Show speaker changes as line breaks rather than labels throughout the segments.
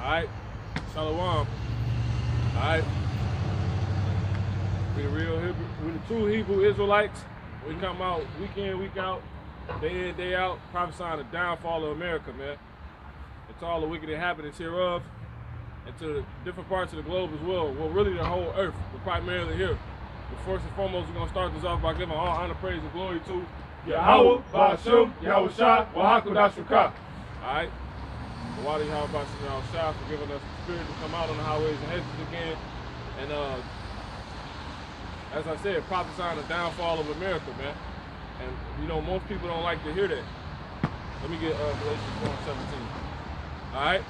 Alright? Shalom. Alright? We the true Hebrew Israelites. We come out week in, week out, day in, day out, prophesying the downfall of America, man. And to all the wicked inhabitants hereof, and to the different parts of the globe as well. Well, really the whole earth, but primarily here. But first and foremost, we're going to start this off by giving all honor, praise, and glory to Yahweh, Ba'ashem, Rawchaa, Qadash, Rawchaa. Alright? The water Yahweh, Ba'ashem, Rawchaa for giving us the spirit to come out on the highways and hedges again. And as I said, prophesying the downfall of America, man. And you know, most people don't like to hear that. Let me get Galatians 4:17. Alright?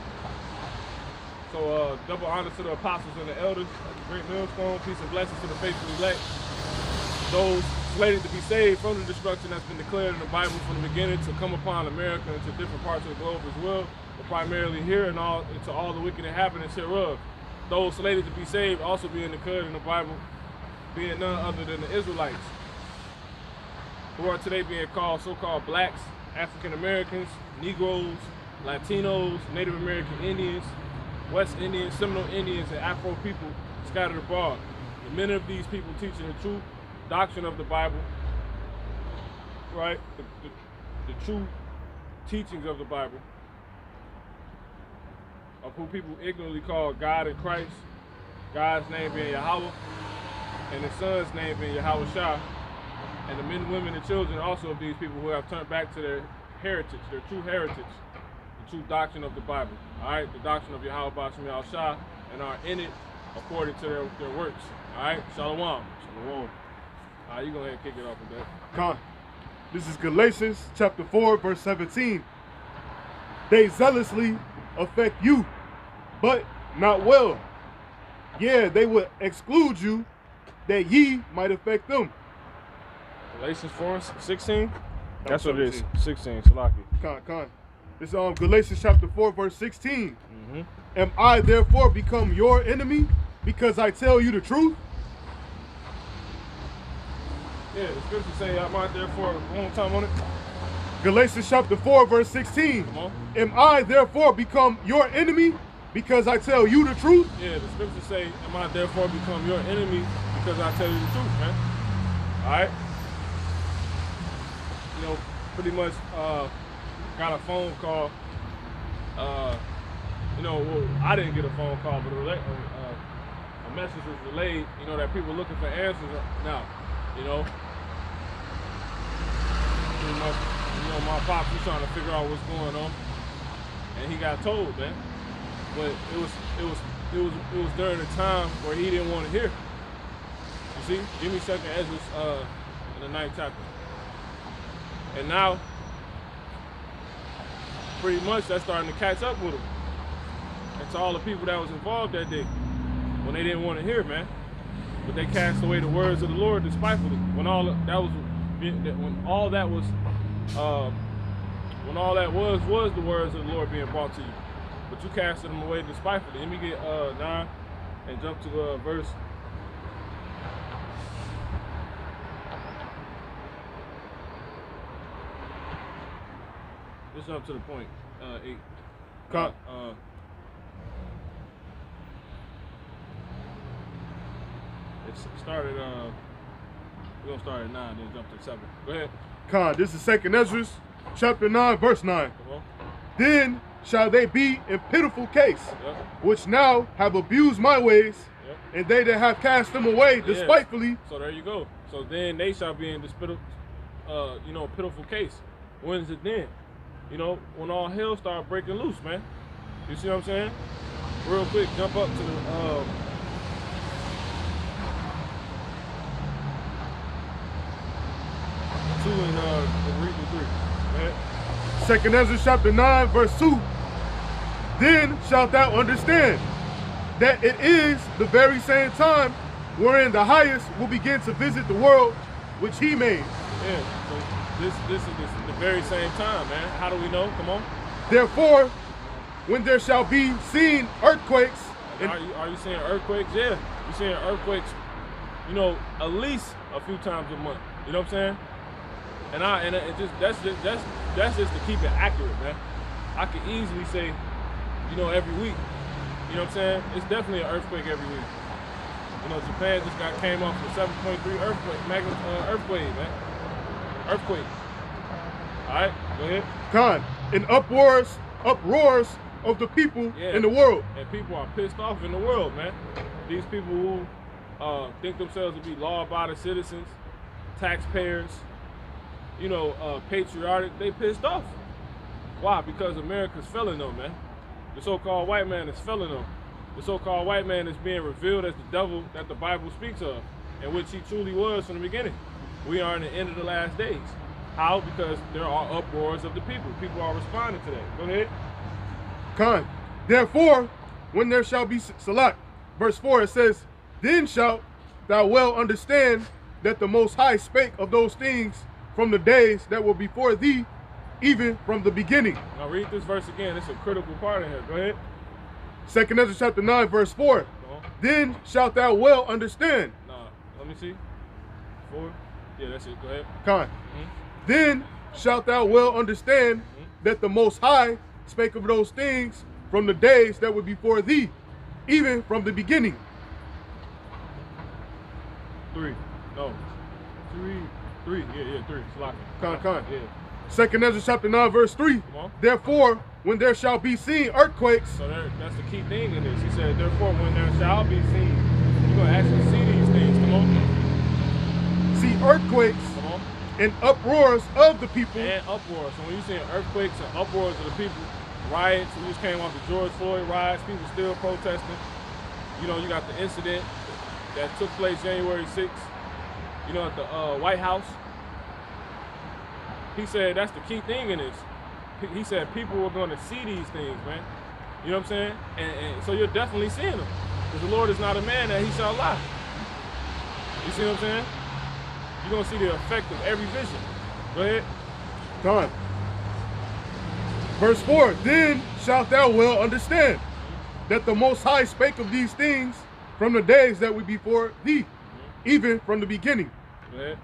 So double honor to the apostles and the elders at the great millstone. Peace and blessings to the faithful elect. Those slated to be saved from the destruction that's been declared in the Bible from the beginning to come upon America and to different parts of the globe as well, but primarily here and to all the wicked inhabitants hereof. Those slated to be saved also being declared in the Bible, being none other than the Israelites, who are today being called so-called blacks, African Americans, Negroes, Latinos, Native American Indians, West Indians, Seminole Indians, and Afro people scattered abroad. And many of these people teaching the true doctrine of the Bible, right? The true teachings of the Bible, of who people ignorantly call God and Christ, God's name being Yahweh, and His Son's name being Yahushua, and the men, women, and children also of these people who have turned back to their heritage, their true heritage, the true doctrine of the Bible, all right? The doctrine of Yahweh, Ba'ashem, Rawchaa, and are in it according to their works, all right? Shalom.
Shalom.
All right, you go ahead and kick it off with that.
Con. This is Galatians chapter 4, verse 17. They zealously affect you, but not well. Yeah, they would exclude you, that ye might affect them.
Galatians 4:16? That's what
17.
it is. 16, Salaki.
Con. This is Galatians chapter 4, verse 16. Am I therefore become your enemy because I tell you the truth?
Yeah, the scripture say, am I therefore, one more time on it?
Galatians chapter 4, verse 16.
Come on.
Am I therefore become your enemy because I tell you the truth?
Yeah, the scripture say, am I therefore become your enemy because I tell you the truth, man? All right? You know, pretty much got a phone call. You know, well, I didn't get a phone call, but a message was relayed, you know, that people looking for answers now, you know. Pretty much, you know, my pops was trying to figure out what's going on, and he got told, man. But it was during a time where he didn't want to hear. You see, give me second Ezra in the 9th chapter, and now pretty much that's starting to catch up with him. And to all the people that was involved that day, when they didn't want to hear, man. But they cast away the words of the Lord despitefully. When all that was the words of the Lord being brought to you. But you casted them away despitefully. Let me get 9 and jump to verse. Let's jump to the point. 8. It started. We're gonna start at 9, then jump to 7. Go ahead.
Con, this is second Ezra, chapter 9, verse 9.
Come on.
Then shall they be in pitiful case,
Yep.
which now have abused my ways,
Yep.
and they that have cast them away despitefully.
So there you go. So then they shall be in this pitiful case. When is it then? You know, when all hell start breaking loose, man. You see what I'm saying? Real quick, jump up to the 2 and read the 3. Go ahead.
Second Ezra chapter 9, verse 2. Then shalt thou understand that it is the very same time wherein the highest will begin to visit the world which he made.
Yeah, so this is the very same time, man. How do we know? Come on.
Therefore, when there shall be seen earthquakes. And
are you seeing earthquakes? Yeah, you're seeing earthquakes, you know, at least a few times a month. You know what I'm saying? And that's just to keep it accurate, man. I could easily say, you know, every week. You know what I'm saying? It's definitely an earthquake every week. You know, Japan just came off a 7.3 earthquake, man. Earthquake. All right, go ahead.
Khan, in uproars of the people in the world.
And people are pissed off in the world, man. These people who think themselves to be law-abiding citizens, taxpayers, you know, patriotic, they pissed off. Why? Because America's failing them, man. The so-called white man is failing them. The so-called white man is being revealed as the devil that the Bible speaks of, in which he truly was from the beginning. We are in the end of the last days. How? Because there are uproars of the people. People are responding to that. Go ahead.
Khan, therefore, when there shall be Salat, verse 4, it says, then shalt thou well understand that the Most High spake of those things from the days that were before thee, even from the beginning.
Now read this verse again. It's a critical part in here. Go ahead.
2 Ezra chapter 9, verse 4. Then shalt thou well understand.
Nah, let me see. 4. Yeah, that's it. Go ahead.
Khan. Then shalt thou well understand that the Most High spake of those things from the days that were before thee, even from the beginning.
3. No. 3. Yeah, 3. Slocking.
Khan.
Yeah.
2 Ezra chapter 9, verse 3. Therefore, when there shall be seen earthquakes.
So that's the key thing in this. He said, therefore, when there shall be seen, you're going to actually see these things. Come on.
See earthquakes.
Come on.
And uproars of the people.
And uproars. So when you see earthquakes and uproars of the people, riots, we just came off the George Floyd riots, people still protesting. You know, you got the incident that took place January 6th, you know, at the White House. He said that's the key thing in this. He said people are going to see these things, man. You know what I'm saying? And so you're definitely seeing them. Because the Lord is not a man that he shall lie. You see what I'm saying? You're going to see the effect of every vision. Go ahead.
Done. Verse 4, then shalt thou well understand that the Most High spake of these things from the days that were before thee, even from the beginning.
Go ahead.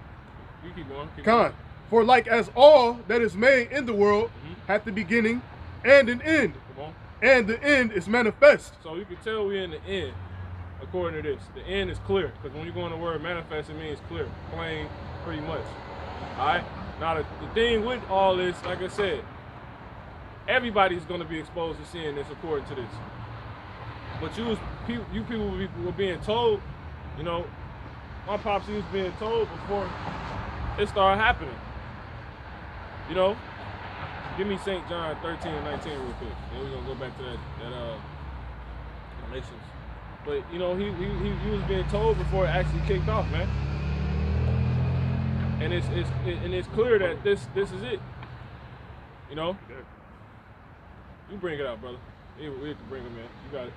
You keep going.
Con. For like as all that is made in the world hath the beginning and an end, and the end is manifest.
So you can tell we're in the end, according to this. The end is clear, because when you go in the word manifest, it means clear, plain, pretty much. All right? Now, the thing with all this, like I said, everybody's going to be exposed to seeing this according to this. But you people were being told, you know, my pops was being told before it started happening. You know, give me St. John 13 and 19 real quick. Then we're going to go back to that Galatians. But, you know, he was being told before it actually kicked off, man. And it's clear that this is it. You know? You bring it out, brother. We can bring him in. You got it.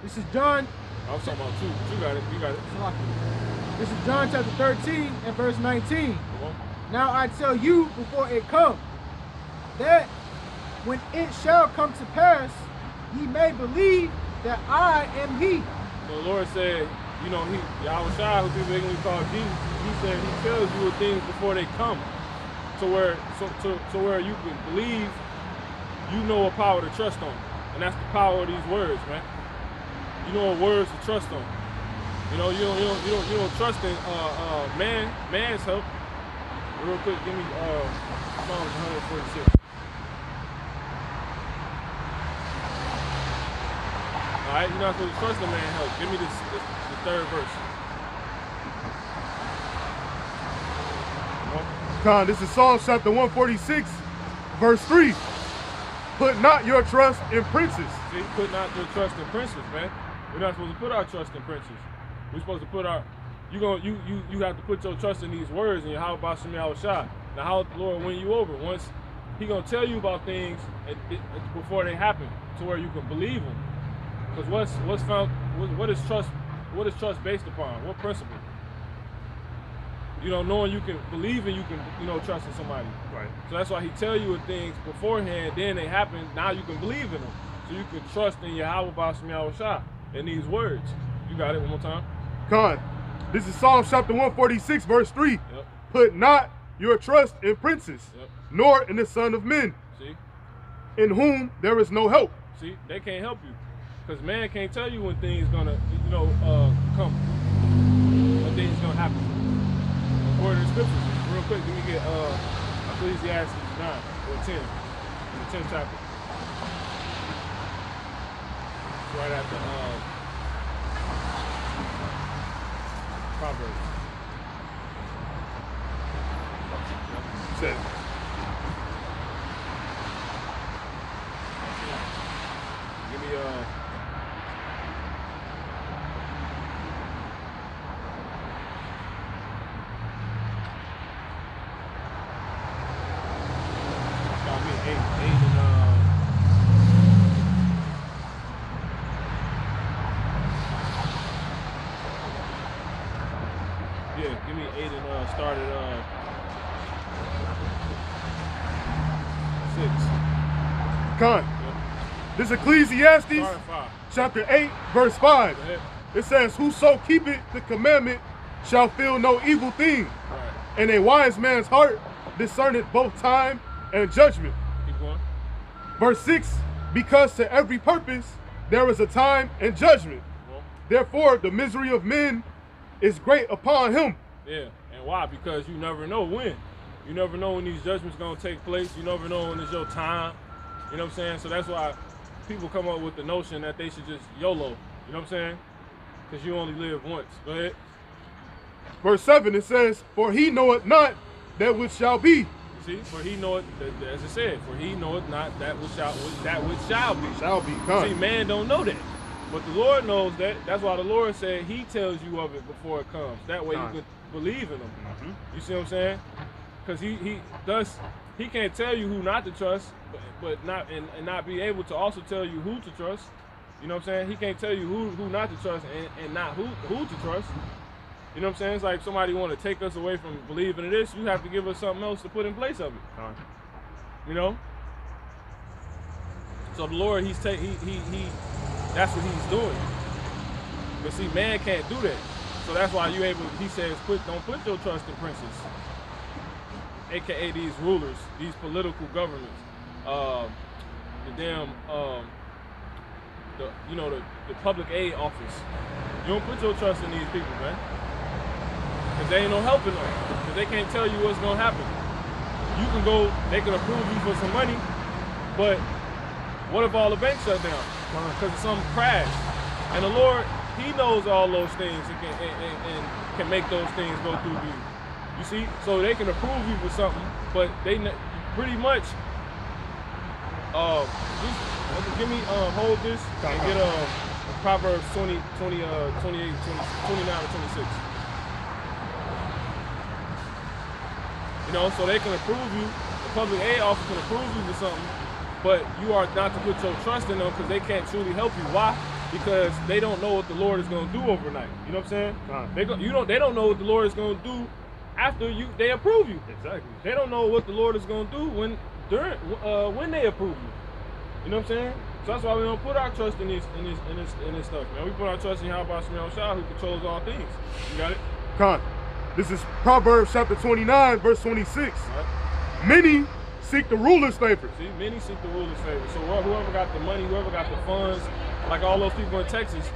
This is John.
I was talking about two, but you got it. You got it.
This is John chapter 13 and verse 19.
Come on.
Now I tell you before it come, that when it shall come to pass, ye may believe that I am he.
So the Lord said, you know, Rawchaa, who people ignorantly call Jesus, he said he tells you things before they come. To where you can believe, you know a power to trust on. And that's the power of these words, man. You know words to trust on. You know, you don't trust in man's help. Real quick, give me Psalms 146. Alright, you're not supposed to trust in man's help. Give me the third verse.
Con, this is Psalms chapter 146, verse 3. Put not your trust in princes.
See, put not your trust in princes, man. We're not supposed to put our trust in princes. We're supposed to put our, you have to put your trust in these words and your how about Rawchaa. Now how the Lord win you over? Once he gonna tell you about things before they happen, to where you can believe them. Because what is trust based upon? What principle? You know, knowing you can believe and you can, you know, trust in somebody.
Right.
So that's why he tell you things beforehand, then they happen, now you can believe in them. So you can trust in your Rawchaa in these words. You got it one more time?
Con, this is Psalms chapter 146, verse 3.
Yep.
Put not your trust in princes, nor in the Son of Men,
See?
in whom there is no help.
See, they can't help you. Because man can't tell you when things gonna, come. When things gonna happen. According to the scriptures. Real quick, let me get Ecclesiastes 9 or 10. In the 10th chapter. It's right after Proverbs.
Says,
Give me eight and give me 8 and start at 6.
Con. This Ecclesiastes
Start at 5.
chapter 8, verse 5.
Go ahead.
It says, whoso keepeth the commandment shall feel no evil thing.
All right.
And a wise man's heart discerneth both time and judgment.
Keep going.
Verse 6, because to every purpose there is a time and judgment.
Well,
Therefore the misery of men is great upon him.
yeah. And why? Because you never know when. You never know when these judgments gonna take place. You never know when it's your time. You know what I'm saying? So that's why people come up with the notion that they should just YOLO. You know what I'm saying? Because you only live once. Go ahead.
Verse 7, it says, for he knoweth not that which shall be.
See, for he knoweth, as it said, for he knoweth not that which shall be.
Shall be. Con.
See, man don't know that. But the Lord knows that. That's why the Lord said he tells you of it before it comes. That way you can believe in him. You see what I'm saying? Because he can't tell you who not to trust, but not and not be able to also tell you who to trust. You know what I'm saying? He can't tell you who not to trust and not who to trust. You know what I'm saying? It's like if somebody want to take us away from believing in this, you have to give us something else to put in place of it. You know? So the Lord, that's what he's doing. But see, man can't do that. So that's why he says, don't put your trust in princes. AKA these rulers, these political governments, the public aid office. You don't put your trust in these people, man. Because they ain't no helping them. Because they can't tell you what's going to happen. You can go, they can approve you for some money, but what if all the banks shut down? Because of some crash. And the Lord, he knows all those things and can make those things go through you. You see? So they can approve you for something, but they pretty much, give me, hold this and get Proverbs 28, 29 to 26. You know, so they can approve you, the public aid office can approve you for something, but you are not to put your trust in them because they can't truly help you. Why? Because they don't know what the Lord is going to do overnight. You know what I'm saying? They don't know what the Lord is going to do after they approve you.
Exactly.
They don't know what the Lord is going to do when they approve you. You know what I'm saying? So that's why we don't put our trust in this stuff, man. We put our trust in Rawchaa, who controls all things. You got it?
Con. This is Proverbs chapter 29, verse 26.
Right.
Many seek the ruler's favor.
See, many seek the ruler's favor. So whoever got the money, whoever got the funds, like all those people in Texas,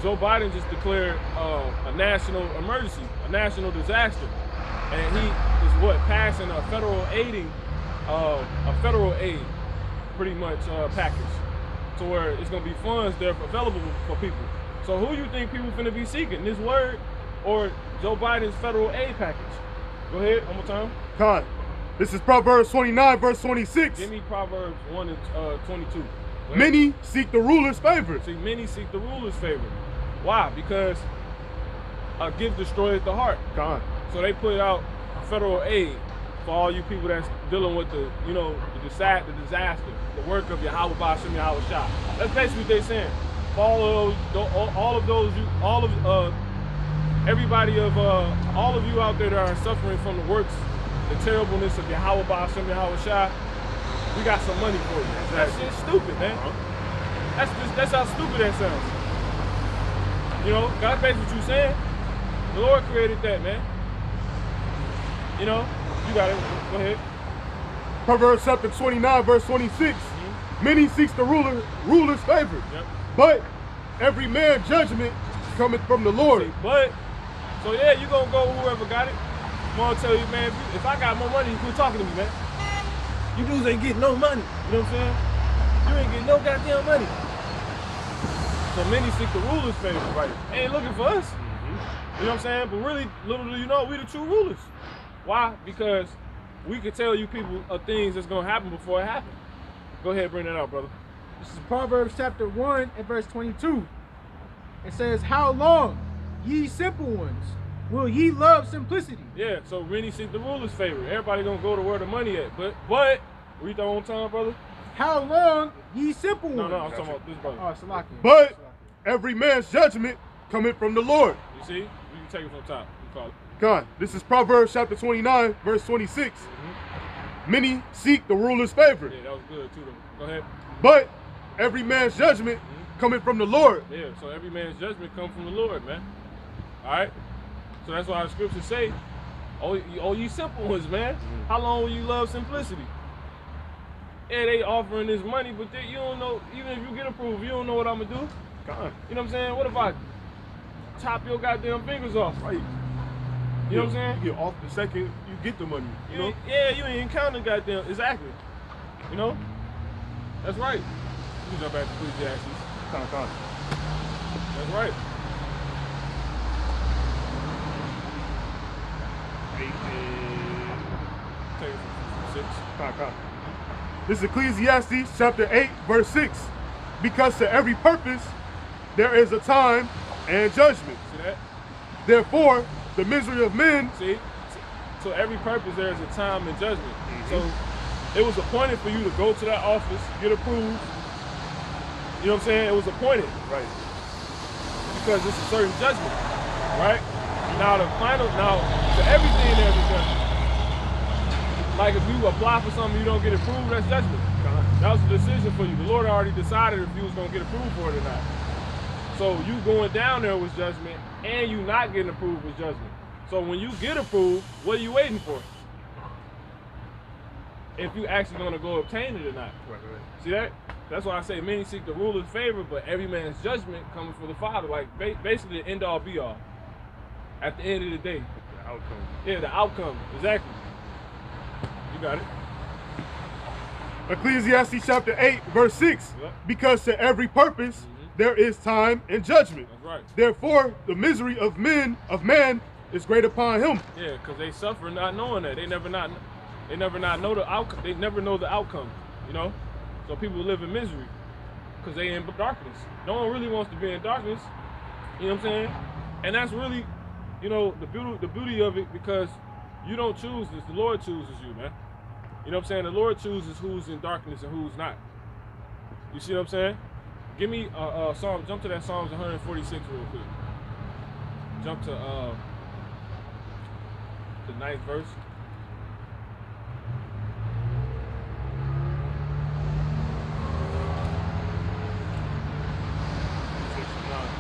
Joe Biden just declared a national emergency, a national disaster. And he is passing a federal aid pretty much package to where it's gonna be funds there available for people. So who you think people finna be seeking? This word or Joe Biden's federal aid package? Go ahead, one more time.
Con. This is Proverbs 29, verse 26.
Give me Proverbs 1 and 22.
Many seek the ruler's favor.
See, many seek the ruler's favor. Why? Because a gift destroys the heart.
Con.
So they put out federal aid for all you people that's dealing with the disaster, the work of Yahweh Ba'ashem Yahweh Shah. That's basically what they're saying. For all of you out there that are suffering from the works, the terribleness of Yahweh Ba'ashem Yahweh Shah, we got some money for you. That shit's stupid, man. That's how stupid that sounds. You know, God basically what you saying. The Lord created that, man. You know, you got it. Go ahead.
Proverbs chapter 29, verse 26. Many seeks the ruler's favor.
Yep.
But every man's judgment cometh from the Lord.
See, but, so yeah, you gonna go with whoever got it. I'm gonna tell you, man, if I got more money, you quit talking to me, man. You dudes ain't getting no money. You know what I'm saying? You ain't getting no goddamn money. So many seek the ruler's favor, right? They ain't looking for us. You know what I'm saying? But really, little do you know, we the true rulers. Why? Because we can tell you people of things that's gonna happen before it happens. Go ahead, bring that out, brother.
This is Proverbs chapter 1 and verse 22. It says, how long, ye simple ones, will ye love simplicity?
Yeah, so many seek the ruler's favor. Everybody gonna go to where the money at. But, read that one time, brother.
How long, ye simple ones?
No, I'm talking about this brother.
Oh, Salakia.
But every man's judgment cometh from the Lord.
You see? You can take it from top. You call it.
God, this is Proverbs chapter 29, verse 26. Many seek the ruler's favor.
Yeah, that was good too, though. Go ahead.
But every man's judgment cometh from the Lord.
Yeah, so every man's judgment comes from the Lord, man. All right? So that's why the scriptures say, oh, you simple ones, man. How long will you love simplicity? Yeah, they offering this money, but you don't know, even if you get approved, you don't know what I'm going to do.
God.
You know what I'm saying? What if I chop your goddamn fingers off?
Right.
You know what I'm saying?
You get off the second you get the money, you know?
Yeah, you ain't counting goddamn, exactly. You know? That's right. You can jump back to Ecclesiastes.
Con.
That's right.
8 and
Take it from 6.
Con. This is Ecclesiastes chapter 8, verse 6. Because to every purpose there is a time and judgment.
See that?
Therefore, the misery of men.
See? So every purpose there is a time and judgment. So it was appointed for you to go to that office, get approved. You know what I'm saying? It was appointed.
Right.
Because it's a certain judgment. Right? Now to everything there's a judgment. Like if you apply for something you don't get approved, that's judgment. That was a decision for you. The Lord already decided if you was gonna get approved for it or not. So you going down there was judgment, and you not getting approved was judgment. So when you get approved, what are you waiting for? If you actually gonna go obtain it or not.
Right.
See that? That's why I say many seek the ruler's favor, but every man's judgment comes from the Father. Like basically the end all be all. At the end of the day.
The outcome.
Yeah, the outcome. Exactly. You got it.
Ecclesiastes chapter 8, verse 6.
Yep.
Because to every purpose there is time and judgment.
That's right.
Therefore, the misery of man is great upon him.
Yeah, because they suffer not knowing that. They never not know the outcome. They never know the outcome, you know? So people live in misery because they in darkness. No one really wants to be in darkness. You know what I'm saying? And that's really, you know, the beauty of it, because you don't choose this. The Lord chooses you, man. You know what I'm saying? The Lord chooses who's in darkness and who's not. You see what I'm saying? Give me Psalm. Jump to that Psalms 146 real quick. Jump to the 9th verse.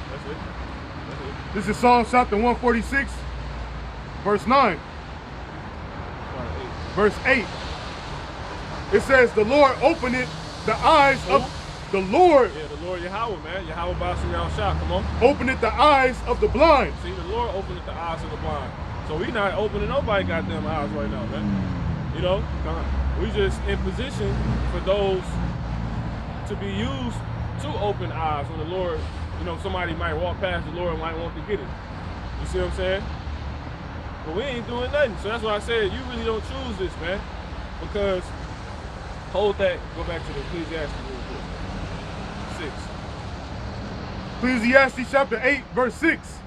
That's it.
This is Psalm chapter 146, verse 9. Verse 8. It says, the Lord openeth the eyes of the Lord.
Yeah, the Lord Yahweh, man. Yahweh Basim Rawchaa, come on.
Openeth the eyes of the blind.
See, the Lord openeth the eyes of the blind. So we not opening nobody goddamn eyes right now, man. You know? We just in position for those to be used to open eyes when the Lord, you know, somebody might walk past the Lord and might want to get it. You see what I'm saying? But we ain't doing nothing. So that's why I said you really don't choose this, man. Because hold that, go back to the Ecclesiastes real quick. 6.
Ecclesiastes chapter 8, verse 6.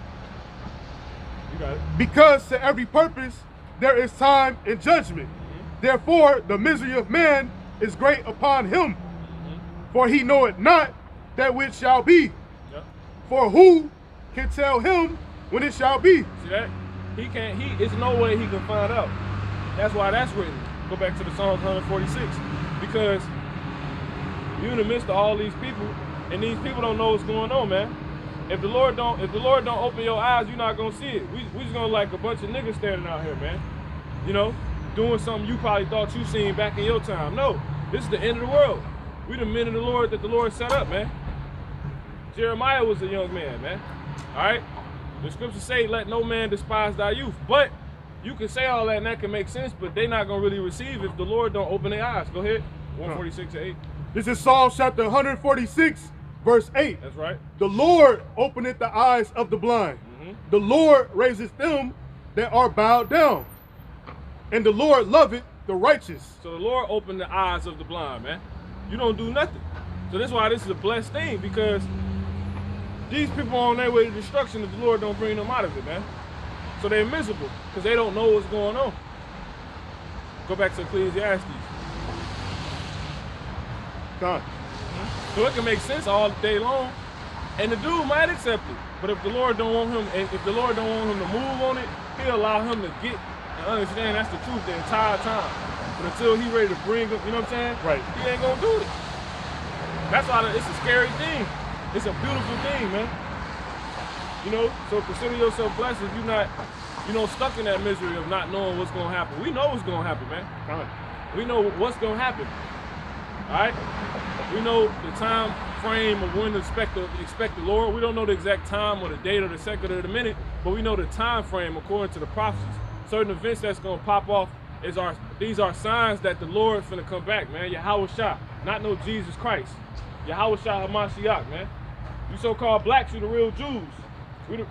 You got it.
Because to every purpose there is time and judgment. Therefore, the misery of man is great upon him. For he knoweth not that which shall be.
Yep.
For who can tell him when it shall be?
See that? He can't, it's no way he can find out. That's why that's written. Go back to the Psalms 146. Because you're in the midst of all these people, and these people don't know what's going on, man. If the Lord don't open your eyes, you're not gonna see it. We just gonna like a bunch of niggas standing out here, man. You know, doing something you probably thought you seen back in your time. No, this is the end of the world. We the men of the Lord that the Lord set up, man. Jeremiah was a young man, man. All right? The scriptures say, let no man despise thy youth. But you can say all that and that can make sense, but they're not going to really receive if the Lord don't open their eyes. Go ahead. 146-8.
This is Psalm chapter 146, verse 8.
That's right.
The Lord openeth the eyes of the blind. The Lord raiseth them that are bowed down. And the Lord loveth the righteous.
So the Lord opened the eyes of the blind, man. You don't do nothing. So that's why this is a blessed thing, because these people are on their way to destruction if the Lord don't bring them out of it, man. So they're miserable because they don't know what's going on. Go back to Ecclesiastes.
God.
So it can make sense all day long, and the dude might accept it. But if the Lord don't want him, and if the Lord don't want him to move on it, He'll allow him to get and understand that's the truth the entire time. But until He ready to bring him, you know what I'm saying?
Right.
He ain't gonna do it. That's why it's a scary thing. It's a beautiful thing, man. You know, so consider yourself blessed if you're not, you know, stuck in that misery of not knowing what's gonna happen. We know what's gonna happen, man. We know what's gonna happen. All right? We know the time frame of when to expect the Lord. We don't know the exact time or the date or the second or the minute, but we know the time frame according to the prophecies. Certain events that's gonna pop off these are signs that the Lord finna come back, man. Yahweh, not no Jesus Christ. Yahweh HaMashiach, man. You so-called blacks, you the real Jews. We the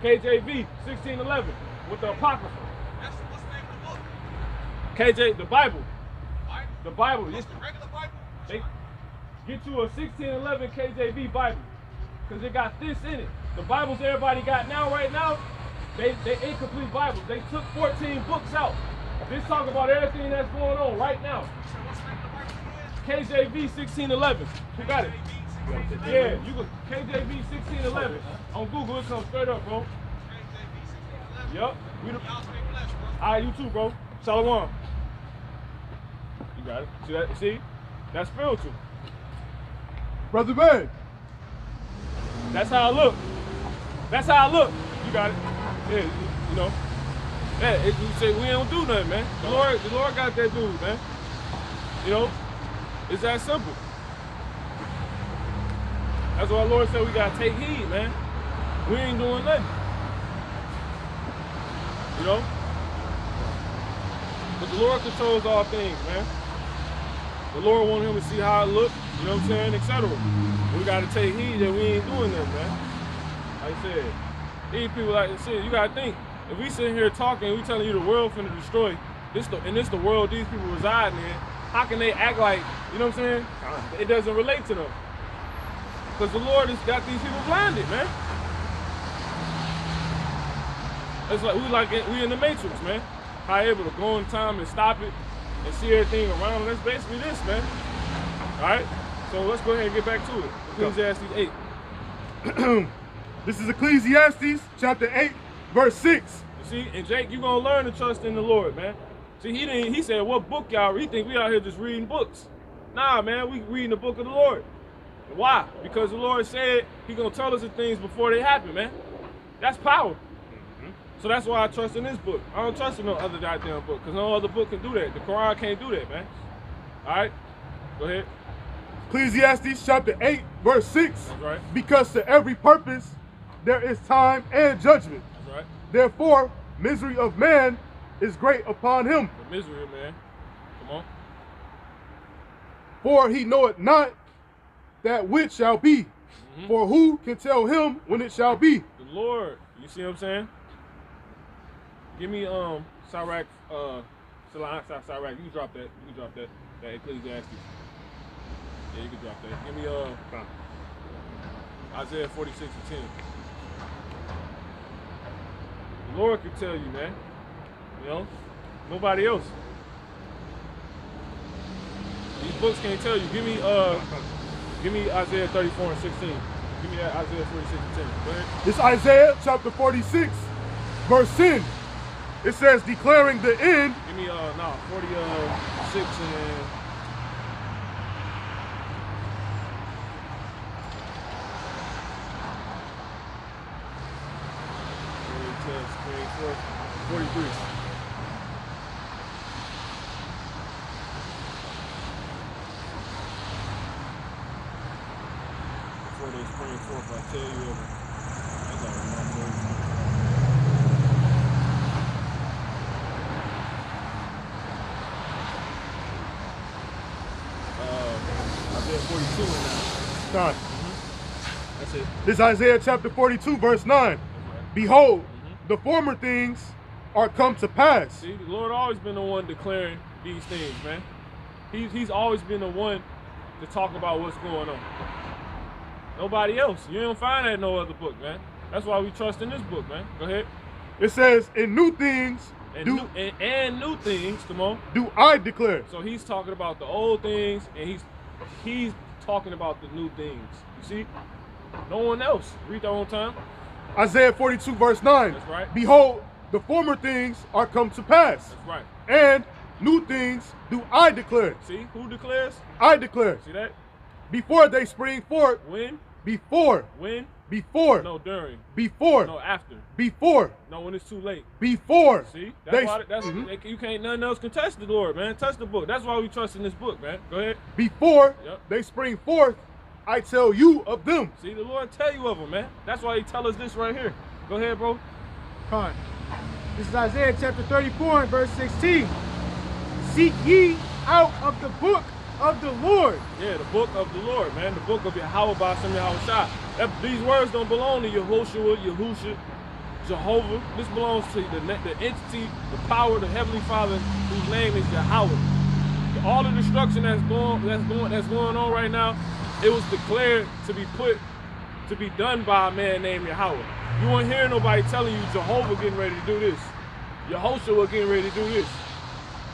KJV 1611 with the Apocrypha.
What's the name of the book?
KJ, the Bible. The Bible.
What's the regular Bible?
They get you a 1611 KJV Bible, because it got this in it. The Bibles everybody got now, right now, they incomplete Bibles. They took 14 books out. This talk about everything that's going on right now.
What's the name of the Bible again?
KJV 1611. Who got it? Yeah, you can KJV 1611 on Google. It comes straight up, bro.
KJV 1611.
Yup.
Y'all stay blessed, bro.
Alright, you too, bro. Shalom. You got it. See that? See? That's spiritual.
Brother man.
That's how I look. That's how I look. You got it. Yeah, you know. Yeah, you say we don't do nothing, man. The Lord got that dude, man. You know, it's that simple. That's why the Lord said we gotta take heed, man. We ain't doing nothing. You know? But the Lord controls all things, man. The Lord wanted him to see how it looked, you know what I'm saying, etc. We gotta take heed that we ain't doing nothing, man. Like I said, these people, like I said, you gotta think, if we sitting here talking, we telling you the world finna destroy, this the world these people reside in, how can they act like, you know what I'm saying? It doesn't relate to them. Because the Lord has got these people blinded, man. It's like we in the Matrix, man. How able to go in time and stop it and see everything around. That's basically this, man. All right? So let's go ahead and get back to it. Ecclesiastes 8.
This is Ecclesiastes chapter 8, verse 6.
You see, and Jake, you're going to learn to trust in the Lord, man. See, he said, what book y'all read? He think we out here just reading books. Nah, man, we reading the book of the Lord. Why? Because the Lord said He gonna tell us the things before they happen, man. That's power. So that's why I trust in this book. I don't trust in no other goddamn book, because no other book can do that. The Quran can't do that, man. All right? Go ahead.
Ecclesiastes chapter 8, verse 6.
That's right.
Because to every purpose there is time and judgment.
That's right.
Therefore, misery of man is great upon him.
The misery, man. Come on.
For he knoweth not that which shall be. For who can tell him when it shall be?
The Lord. You see what I'm saying? Give me Sirach, Sirach. You can drop that. You can drop that. That Ecclesiastes. Yeah, you can drop that. Give me Isaiah 46:10. The Lord can tell you, man. You know, nobody else. These books can't tell you. Give me Isaiah 34:16. Give me that Isaiah 46:10. Go ahead.
It's Isaiah chapter 46, verse 10. It says, declaring the end.
Give me 46 and 43. spring forth, I tell you of it. That's all my voice. Isaiah 42 and 9.
God.
That's it.
This is Isaiah chapter 42, verse 9. Behold, the former things are come to pass.
See, the Lord always been the one declaring these things, man. He's always been the one to talk about what's going on. Nobody else. You don't find that in no other book, man. That's why we trust in this book, man. Go ahead.
It says, in new things
And,
do,
new things, come on.
do I declare.
So he's talking about the old things, and he's talking about the new things. You see? No one else. Read that one time.
Isaiah 42, verse 9.
That's right.
Behold, the former things are come to pass.
That's right.
And new things do I declare.
See? Who declares?
I declare.
See that?
Before they spring forth.
When?
Before.
When?
Before.
No, during.
Before.
No, after.
Before.
No, when it's too late.
Before.
See? That's you can't, nothing else can touch the Lord, man. Touch the book. That's why we trust in this book, man. Go ahead.
Before
Yep.
they spring forth, I tell you of them.
See, the Lord tell you of them, man. That's why he tell us this right here. Go ahead, bro.
Con. This is Isaiah chapter 34 and verse 16. Seek ye out of the book of the Lord.
Yeah, the book of the Lord, man. The book of Yahweh Ba'ashem Yahushua. These words don't belong to Yehoshua, Yahusha, Jehovah. This belongs to the entity, the power, the Heavenly Father, whose name is Yahweh. All the destruction that's going on right now, it was declared to be done by a man named Yahweh. You won't hear nobody telling you Jehovah getting ready to do this, Yehoshua getting ready to do this,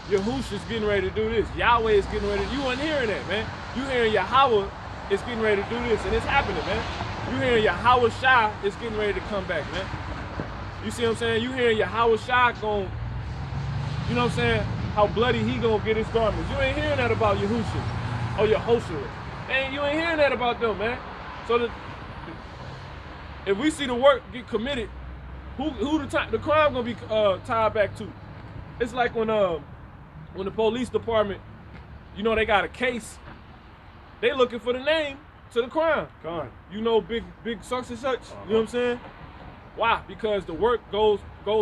Yahusha's getting ready to do this, Yahweh is getting ready. You weren't hearing that, man. You hearing Yahweh is getting ready to do this, and it's happening, man. You hearing Yahweh Shai is getting ready to come back, man. You see what I'm saying? You hearing Yahweh Shai going, you know what I'm saying? How bloody he gonna get his garments. You ain't hearing that about Yahusha or Yehoshua. And you ain't hearing that about them, man. So if we see the work get committed, who the crime gonna be tied back to? It's like when the police department, you know, they got a case, they looking for the name to the crime.
God.
You know, big such and such. You know what I'm saying? Why? Because the work goes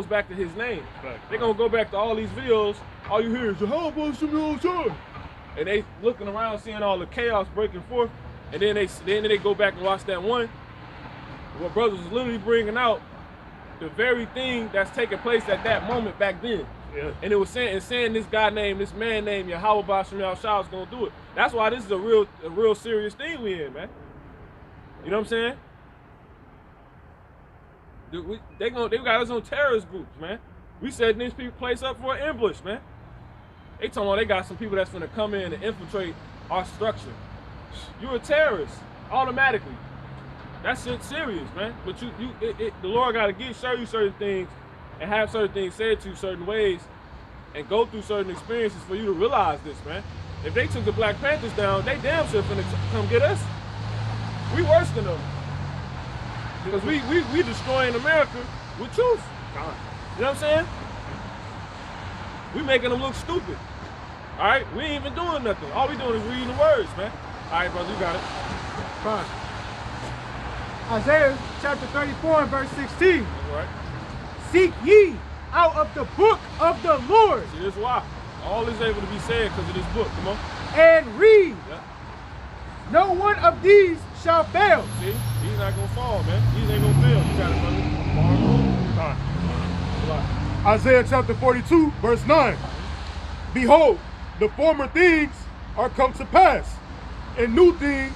back to his name. They're gonna go back to all these videos. All you hear is Jehovah Shalom, and they looking around, seeing all the chaos breaking forth, and then they go back and watch that one. What brothers is literally bringing out the very thing that's taking place at that moment back then.
Yeah.
And it was saying this man named Yahweh Ba'ashem Yahushua is gonna do it. That's why this is a real serious thing we in, man. You know what I'm saying? They got us on terrorist groups, man. We setting this place up for an ambush, man. They talking about they got some people that's gonna come in and infiltrate our structure. You're a terrorist automatically. That's serious, man. But the Lord got to show you certain things and have certain things said to you certain ways and go through certain experiences for you to realize this, man. If they took the Black Panthers down, they damn sure finna come get us. We worse than them. Because we destroying America with truth. You know what I'm saying? We making them look stupid. All right? We ain't even doing nothing. All we doing is reading the words, man. All right, brother, you got it.
Fine. Isaiah chapter 34 and verse 16.
All right.
Seek ye out of the book of the Lord.
See, this is why. All is able to be said because of this book. Come on.
And read.
Yeah.
No one of these shall fail.
See? He's not going to fall, man. These ain't going to fail. You got it, brother.
Isaiah chapter 42, verse 9. Behold, the former things are come to pass, and new things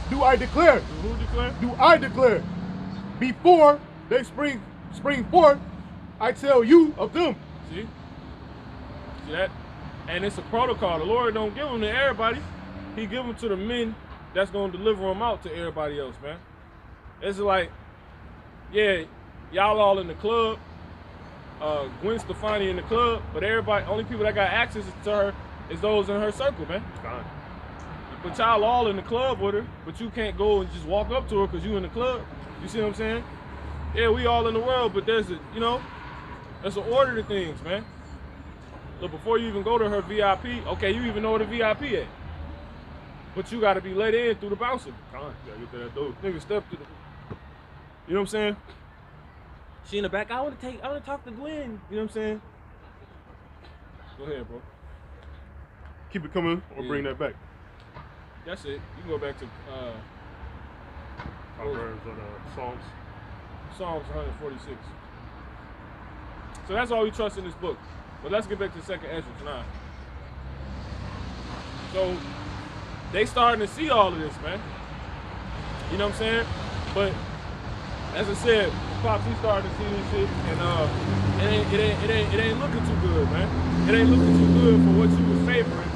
do I declare.
Who declare?
Do I declare. Before they spring forth, I tell you of them.
See? See that? And it's a protocol. The Lord don't give them to everybody. He give them to the men that's going to deliver them out to everybody else, man. It's like, yeah, y'all all in the club. Gwen Stefani in the club, but everybody, only people that got access to her is those in her circle, man. But y'all all in the club with her, but you can't go and just walk up to her because you in the club. You see what I'm saying? Yeah, we all in the world, but there's there's an order to things, man. Look, before you even go to her VIP, okay, you even know where the VIP at. But you got to be let in through the bouncer.
Gotta get to that door.
Nigga step to the, you know what I'm saying? She in the back. I want to talk to Glenn. You know what I'm saying? Go ahead, bro.
Keep it coming or
Yeah.
bring that back.
That's it. You can go back to
Proverbs or the Psalms.
Psalms 146. So that's all we trust in this book. But let's get back to 2nd Ezra 9. So they starting to see all of this, man. You know what I'm saying? But as I said, Pops, he started to see this shit, and it ain't looking too good, man. It ain't looking too good for what you was favoring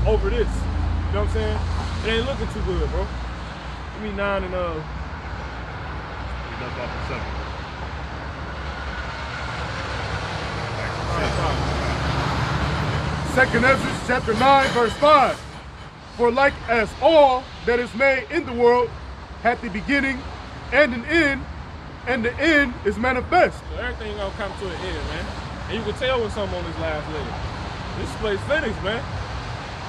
over this. You know what I'm saying? It ain't looking too good, bro. Give me 9 and
That's off the 7. Second Ezra chapter 9, verse 5. For like as all that is made in the world hath the beginning and an end, and the end is manifest.
So everything gonna come to an end, man. And you can tell when something on this last leg. This place finished, man.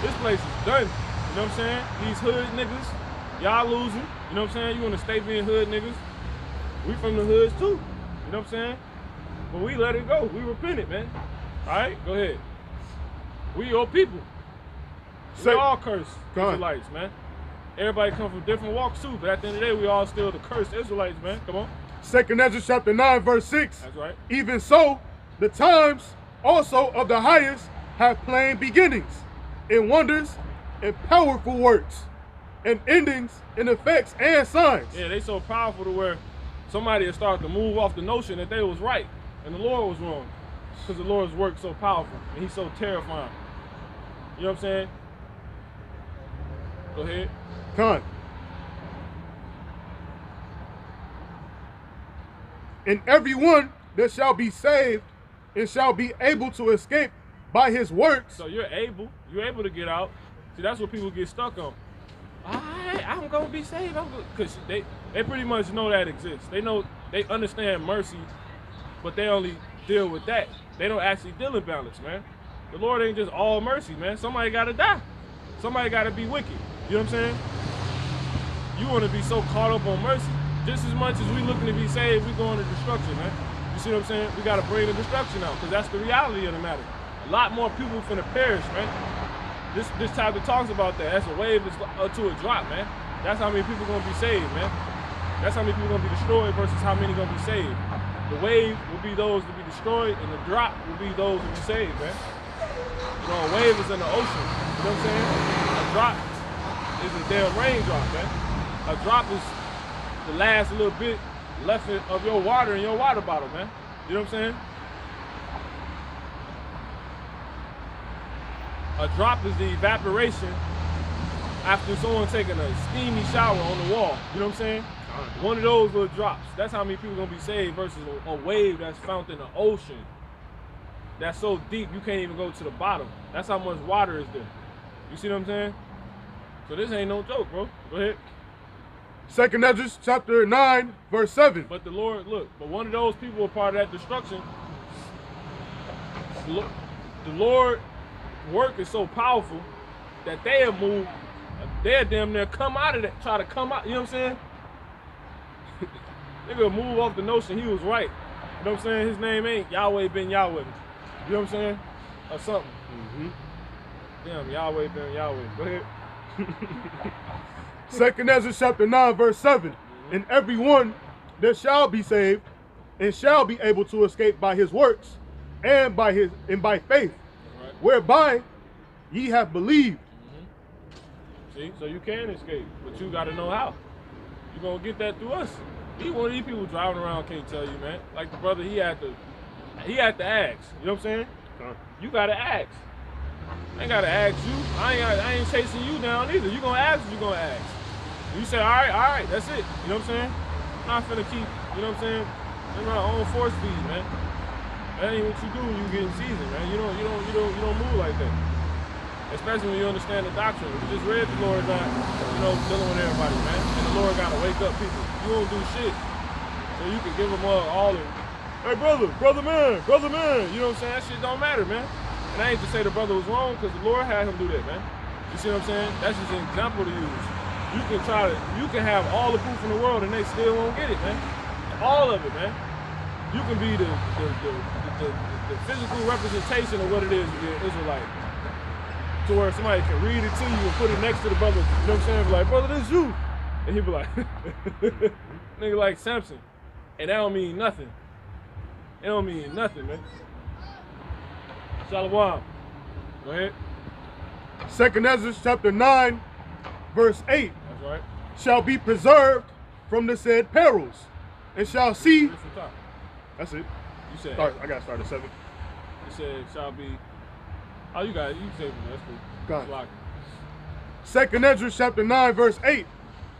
This place is done. You know what I'm saying? These hood niggas, y'all losing. You know what I'm saying? You wanna stay being hood niggas. We from the hoods too. You know what I'm saying? But we let it go. We repented, man. Alright, go ahead. We your people. We all cursed Israelites, man. Everybody come from different walks too, but at the end of the day, we all still the cursed Israelites, man. Come on.
Second Ezra chapter 9, verse 6.
That's right.
Even so, the times also of the highest have plain beginnings, in wonders, and powerful works, and endings, and effects, and signs.
Yeah, they so powerful to where somebody had started to move off the notion that they was right and the Lord was wrong. Because the Lord's work so powerful and he's so terrifying. You know what I'm saying? Go ahead.
Con. And everyone that shall be saved and shall be able to escape by his works.
So you're able to get out. See, that's what people get stuck on. I'm gonna be saved. Because they pretty much know that exists. They know, they understand mercy, but they only deal with that. They don't actually deal in balance, man. The Lord ain't just all mercy, man. Somebody gotta die. Somebody gotta be wicked. You know what I'm saying? You wanna be so caught up on mercy. Just as much as we looking to be saved, we going to destruction, man. You see what I'm saying? We gotta bring the destruction out, because that's the reality of the matter. A lot more people finna perish, man. This chapter talks about that. That's a wave to a drop, man. That's how many people gonna be saved, man. That's how many people gonna be destroyed versus how many gonna be saved. The wave will be those to be destroyed, and the drop will be those to be saved, man. You know, a wave is in the ocean. You know what I'm saying? A drop is a damn raindrop, man. A drop is the last little bit left of your water in your water bottle, man. You know what I'm saying? A drop is the evaporation after someone taking a steamy shower on the wall. You know what I'm saying? One of those little drops. That's how many people gonna be saved versus a wave that's found in the ocean. That's so deep you can't even go to the bottom. That's how much water is there. You see what I'm saying? So this ain't no joke, bro. Go ahead.
Second Ezra chapter 9, verse 7.
But the Lord, look, but one of those people were part of that destruction. The Lord work is so powerful that they'll move, they'll damn near come out of that, try to come out, you know what I'm saying? Nigga move off the notion he was right. You know what I'm saying? His name ain't Yahweh ben Yahweh. You know what I'm saying? Or something. Damn, Yahweh ben Yahweh. Go ahead.
Second Ezra chapter 9, verse 7. And everyone that shall be saved and shall be able to escape by his works and by faith,
Right.
whereby ye have believed.
See, so you can escape, but you gotta know how. You gonna get that through us. One of these people driving around can't tell you, man. Like the brother, he had to ask. You know what I'm saying? You gotta ask. I ain't gotta ask you. I ain't chasing you down either. You gonna ask what you gonna ask. You say, all right, that's it. You know what I'm saying? I'm not finna keep, you know what I'm saying? That's my own force feed, man. That ain't what you do when you get in season, man. You don't move like that. Especially when you understand the doctrine. We just read the Lord not, dealing with everybody, man. And the Lord gotta wake up people. You won't do shit. So you can give them all the, hey brother man. You know what I'm saying? That shit don't matter, man. And I ain't to say the brother was wrong, because the Lord had him do that, man. You see what I'm saying? That's just an example to use. You can have all the proof in the world and they still won't get it, man. All of it, man. You can be the physical representation of what it is to be an Israelite. To where somebody can read it to you and put it next to the brother, you know what I'm saying? Be like, brother, this is you. And he'll be like, nigga like Samson. And that don't mean nothing. It don't mean nothing, man. Shalom. Go ahead.
2 Ezra chapter 9, verse 8.
That's right.
Shall be preserved from the said perils, and shall see.
Read from top.
That's it.
You said,
Start, I got to start at 7.
you said, shall be. Oh, you got it. You can say it. That's cool.
Got it.
Lock
2 Ezra chapter 9, verse 8.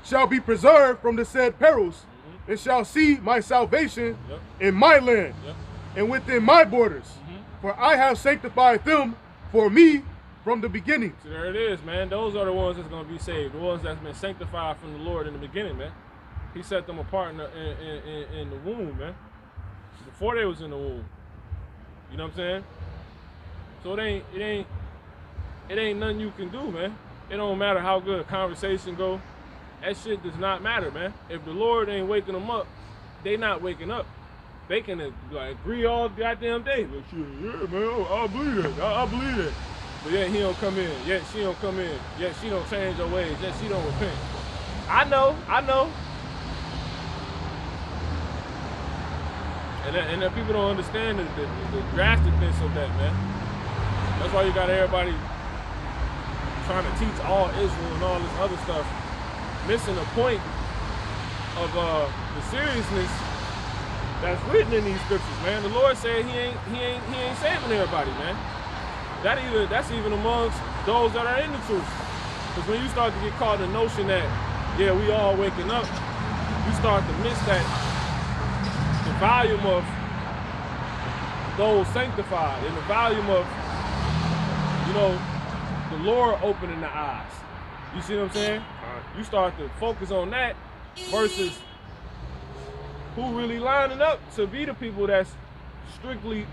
Shall be preserved from the said perils, and shall see my salvation
Yep.
in my land,
Yep.
and within my borders. For I have sanctified them for me from the beginning.
So there it is, man. Those are the ones that's going to be saved. The ones that's been sanctified from the Lord in the beginning, man. He set them apart in the womb, man. Before they was in the womb. You know what I'm saying? So it ain't nothing you can do, man. It don't matter how good a conversation go. That shit does not matter, man. If the Lord ain't waking them up, they not waking up. They can like agree all goddamn day. But shit, yeah, man, I believe it. I believe it. But yet he don't come in. Yet she don't come in. Yet she don't change her ways. Yet she don't repent. I know. And then people don't understand the drasticness of that, man. That's why you got everybody trying to teach all Israel and all this other stuff, missing the point of the seriousness that's written in these scriptures, man. The Lord said he ain't saving everybody, man. That's even amongst those that are in the truth. Because when you start to get caught in the notion that, yeah, we all waking up, you start to miss that the volume of those sanctified and the volume of, you know, the Lord opening the eyes. You see what I'm saying? You start to focus on that versus who really lining up to be the people that's strictly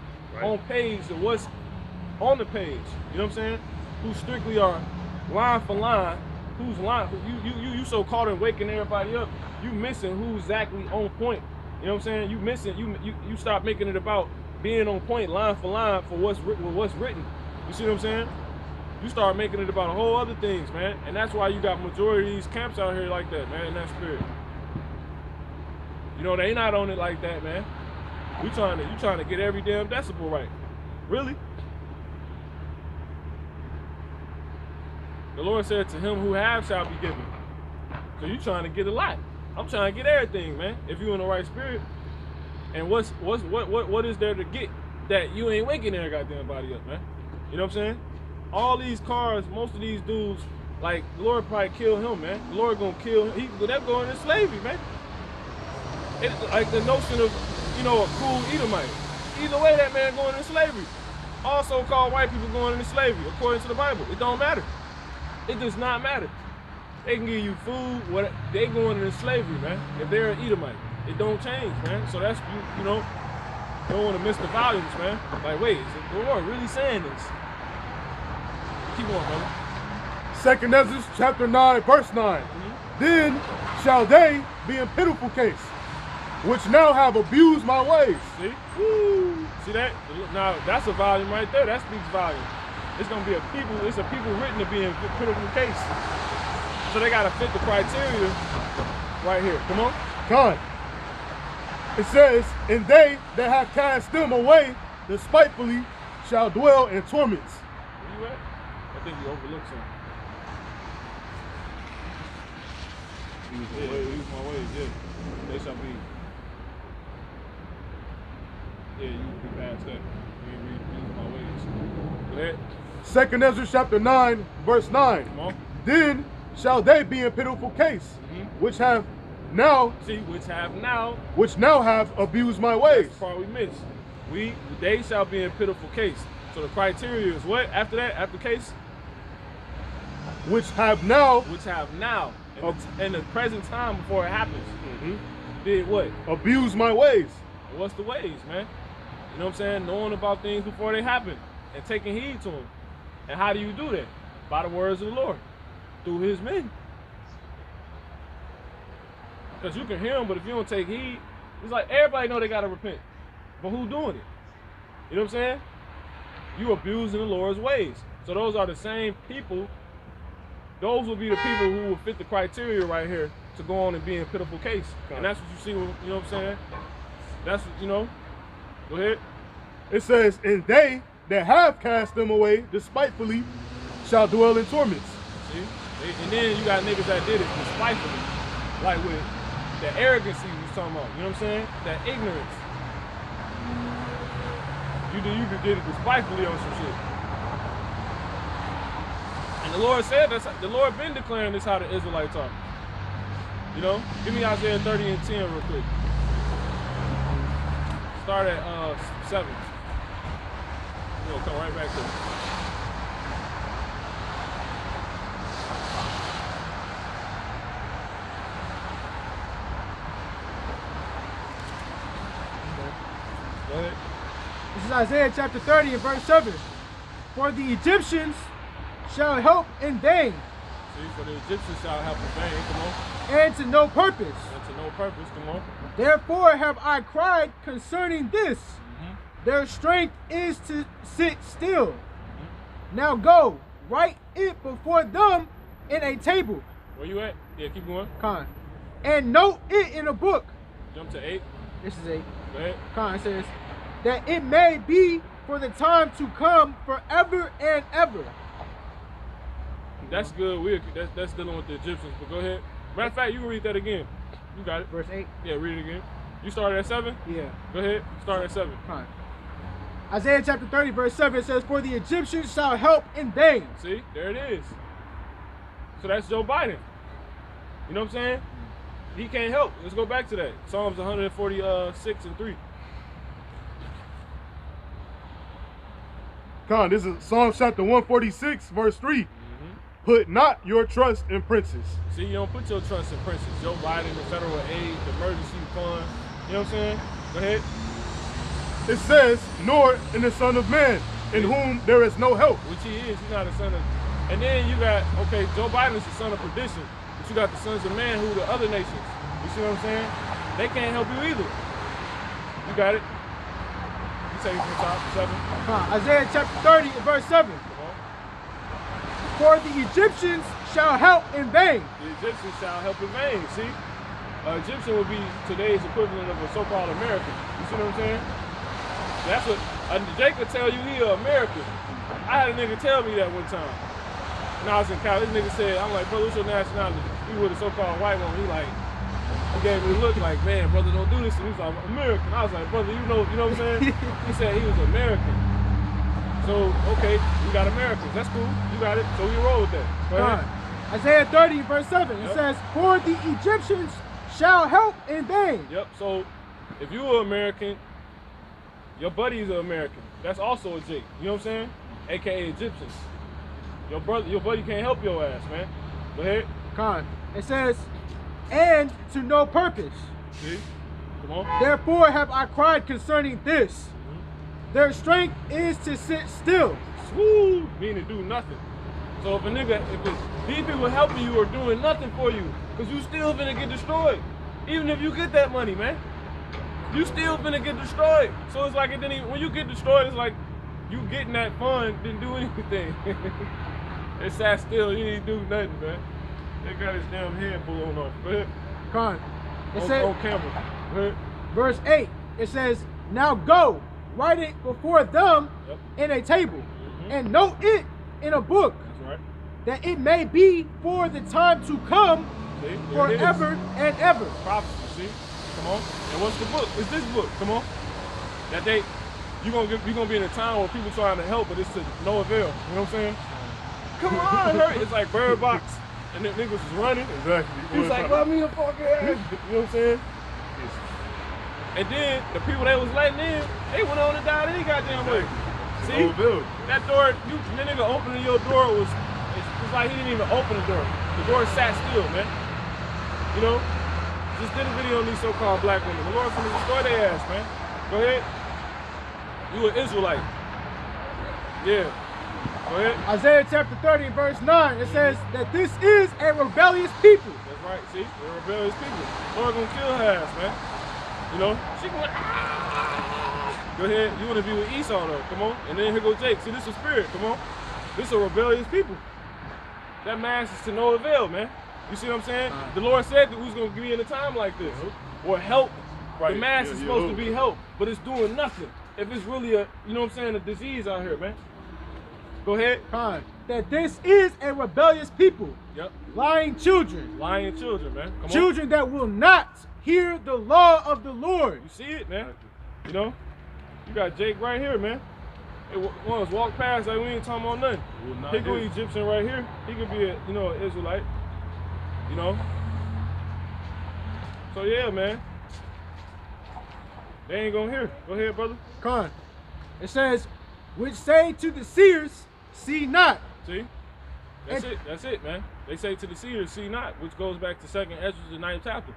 on page of what's on the page. You know what I'm saying? Who strictly are line for line. Who's line? You so caught in waking everybody up, you missing who's exactly on point. You know what I'm saying? You missing. You start making it about being on point, line for line, for what's written. You see what I'm saying? You start making it about a whole other things, man. And that's why you got majority of these camps out here like that, man, in that spirit. You know, they not on it like that, man. You trying to get every damn decibel right. Really? The Lord said, to him who have shall be given. So you trying to get a lot. I'm trying to get everything, man. If you in the right spirit. And what is there to get that you ain't waking their goddamn body up, man? You know what I'm saying? All these cars, most of these dudes, like, the Lord probably kill him, man. The Lord gonna kill him. They're going into slavery, man. It's like the notion of, you know, a cool Edomite. Either way, that man going into slavery. All so-called white people going into slavery, according to the Bible. It don't matter. It does not matter. They can give you food, what they going into slavery, man. If they're an Edomite, it don't change, man. So that's, you know, you don't want to miss the volumes, man. Like, wait, is the Lord really saying this? Keep on, brother.
2 Ezra chapter 9, verse 9. Then shall they be in pitiful case, which now have abused my ways.
See? Woo. See that? Now, that's a volume right there. That speaks volume. It's going to be it's a people written to be in pitiful case. So they got to fit the criteria right here. Come on.
Con. It says, and they that have cast them away despitefully shall dwell in torments.
Where you at? I think you overlooked something. Use my ways, yeah. They shall be. Yeah, you can be past that. Use my ways. Go ahead.
2 Ezra chapter 9, verse 9.
Come on.
Then shall they be in pitiful case, which have now, which now have abused my ways.
That's the part we missed. They shall be in pitiful case. So the criteria is what? After that, after case?
Which have now
in the present time before it happens. Did what?
Abuse my ways.
What's the ways, man? You know what I'm saying? Knowing about things before they happen and taking heed to them. And how do you do that? By the words of the Lord, through his men. Because you can hear them, but if you don't take heed, it's like everybody know they got to repent. But who doing it? You know what I'm saying? You abusing the Lord's ways. So those are the same people. Those will be the people who will fit the criteria right here to go on and be in pitiful case. And that's what you see, you know what I'm saying? That's what, you know. Go ahead.
It says, and they that have cast them away despitefully shall dwell in torments.
See? And then you got niggas that did it despitefully. Like with the arrogancy we was talking about. You know what I'm saying? That ignorance. You did it despitefully on some shit. And the Lord said that's the Lord been declaring this how the Israelites are. You know? Give me Isaiah 30 and 10 real quick. Start at 7. We'll come right back to it. Go ahead.
This is Isaiah chapter 30 and verse 7. For the Egyptians shall help in vain.
See, for the Egyptians shall help in vain. Come on.
And to no purpose.
And to no purpose. Come on.
Therefore have I cried concerning this. Their strength is to sit still. Now go, write it before them in a table.
Where you at? Yeah, keep going.
Con. And note it in a book.
Jump to 8.
This is 8.
Go ahead.
Con says, that it may be for the time to come forever and ever.
That's good. That's dealing with the Egyptians. But go ahead. Matter of fact, you can read that again. You got it.
Verse 8.
Yeah, read it again. You started at 7?
Yeah.
Go ahead. Start at 7.
Con. Isaiah chapter 30 verse 7 says, for the Egyptians shall help in vain.
See, there it is. So that's Joe Biden. You know what I'm saying? He can't help. Let's go back to that. Psalms 146 and 3.
Con, this is Psalms chapter 146, verse 3. Put not your trust in princes.
See, you don't put your trust in princes. Joe Biden, the federal aid, the emergency fund. You know what I'm saying? Go ahead.
It says, nor in the Son of Man, in whom there is no help.
Which he is. He's not a son of... And then you got, okay, Joe Biden is the son of perdition. But you got the sons of man who are the other nations. You see what I'm saying? They can't help you either. You got it? You take it from the top, 7.
Isaiah chapter 30 verse 7. For the Egyptians shall help in vain.
The Egyptians shall help in vain. See? Egyptian would be today's equivalent of a so-called American. You see what I'm saying? That's what Jake could tell you he an American. I had a nigga tell me that one time. When I was in college, this nigga said, I'm like, brother, what's your nationality? He was a so-called white one. He like, he gave me a look like, man, brother, don't do this. And he was like, American. I was like, brother, you know what I'm saying? He said he was American. So, okay, we got Americans. That's cool. You got it. So we roll with that. Go ahead.
Isaiah 30 verse 7. It says, for the Egyptians shall help in vain.
Yep. So if you are American, your buddy's an American. That's also a Jake. You know what I'm saying? AKA Egyptians. Your buddy can't help your ass, man. Go ahead.
Con. It says, and to no purpose.
See? Come on.
Therefore have I cried concerning this. Their strength is to sit still.
Woo! Meaning do nothing. So if these people helping you are doing nothing for you, because you still finna get destroyed. Even if you get that money, man. You still finna get destroyed. So it's like when you get destroyed, it's like you getting that fund didn't do anything. They sat still, you didn't do nothing, man. They got his damn head blown off. Go ahead.
Con.
On camera. Go ahead.
Verse 8, it says, now go, write it before them in a table, and note it in a book.
That's right.
That it may be for the time to come forever and ever.
Prophecy, see? Come on. And what's the book? It's this book. Come on. That you're gonna be in a time where people trying to help, but it's to no avail. You know what I'm saying? Come on, hurry. It's like Bird Box, and the niggas was running.
Exactly.
He's like, let me a fucking ass. You know what I'm saying? And then the people that was letting in, they went on and died any goddamn way. See? That door, the nigga opening your door it's like he didn't even open the door. The door sat still, man. You know? Just did a video on these so-called black women. The Lord's gonna destroy their ass, man. Go ahead. You an Israelite. Yeah. Go ahead.
Isaiah chapter 30 and verse 9, it says that this is a rebellious people.
That's right. See, they're rebellious people. Lord gonna kill her ass, man. You know, she gonna go ahead. You wanna be with Esau though? Come on. And then here go Jake. See, this is spirit. Come on. This is a rebellious people. That mass is to no avail, man. You see what I'm saying? The Lord said that we was gonna be in a time like this, or help.
Right.
The mass is
Yeah,
supposed
yeah.
to be help, but it's doing nothing. If it's really a, you know what I'm saying, a disease out here, man. Go ahead.
That this is a rebellious people.
Yep.
Lying children.
Lying children, man. Come
Children that will not hear the law of the Lord.
on. You see it, man. You know, you got Jake right here, man. Once walk past, like we ain't talking about nothing. Here go Egyptian right here. He could be a, you know, an Israelite. You know. So yeah, man. They ain't gonna hear. Go ahead, brother.
It says, which say to the seers, see not.
See? That's it, man. They say to the seers, see not, which goes back to 2nd Ezra, the 9th chapter.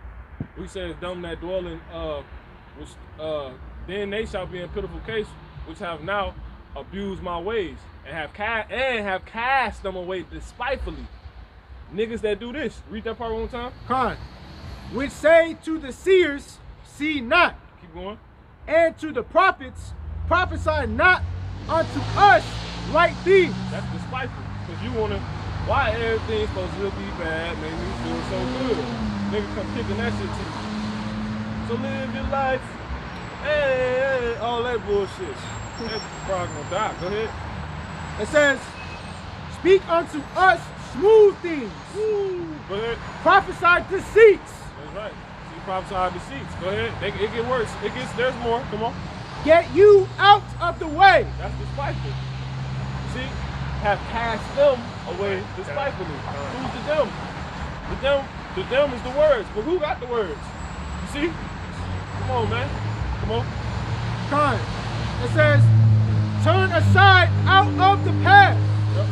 We say, them that dwell in, then they shall be in pitiful case, which have now abused my ways, and have cast them away despitefully. Niggas that do this. Read that part one more time.
Which say to the seers, see not.
Keep going.
And to the prophets, prophesy not unto us right things.
That's despiteful. Because you want to, why everything's supposed to be bad, make me feel so good. Nigga come kicking that shit to you. So live your life. Hey, all that bullshit. That's probably gonna die. Go ahead.
It says, speak unto us smooth things.
Go ahead.
Prophesy deceits.
That's right. See, prophesy deceits. Go ahead. It get worse. There's more. Come on.
Get you out of the way.
That's despiteful. See, have cast them away despitefully. Who's the them? The them is the words. But who got the words? You see? Come on, man. Come on.
It says, turn aside out of the path.
Yep.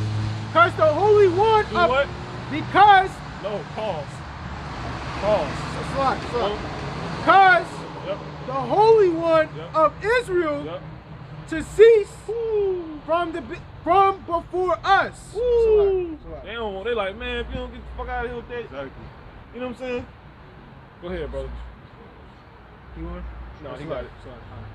Because the Holy One
Do
of
what?
because
No, pause. Pause.
Because
Yep.
the Holy One
Yep.
of Israel
Yep.
to cease from before us.
They don't want. They like, man, if you don't get the fuck out of here with that,
Exactly.
you know what I'm saying? Go ahead, brother.
You want?
No, he got it.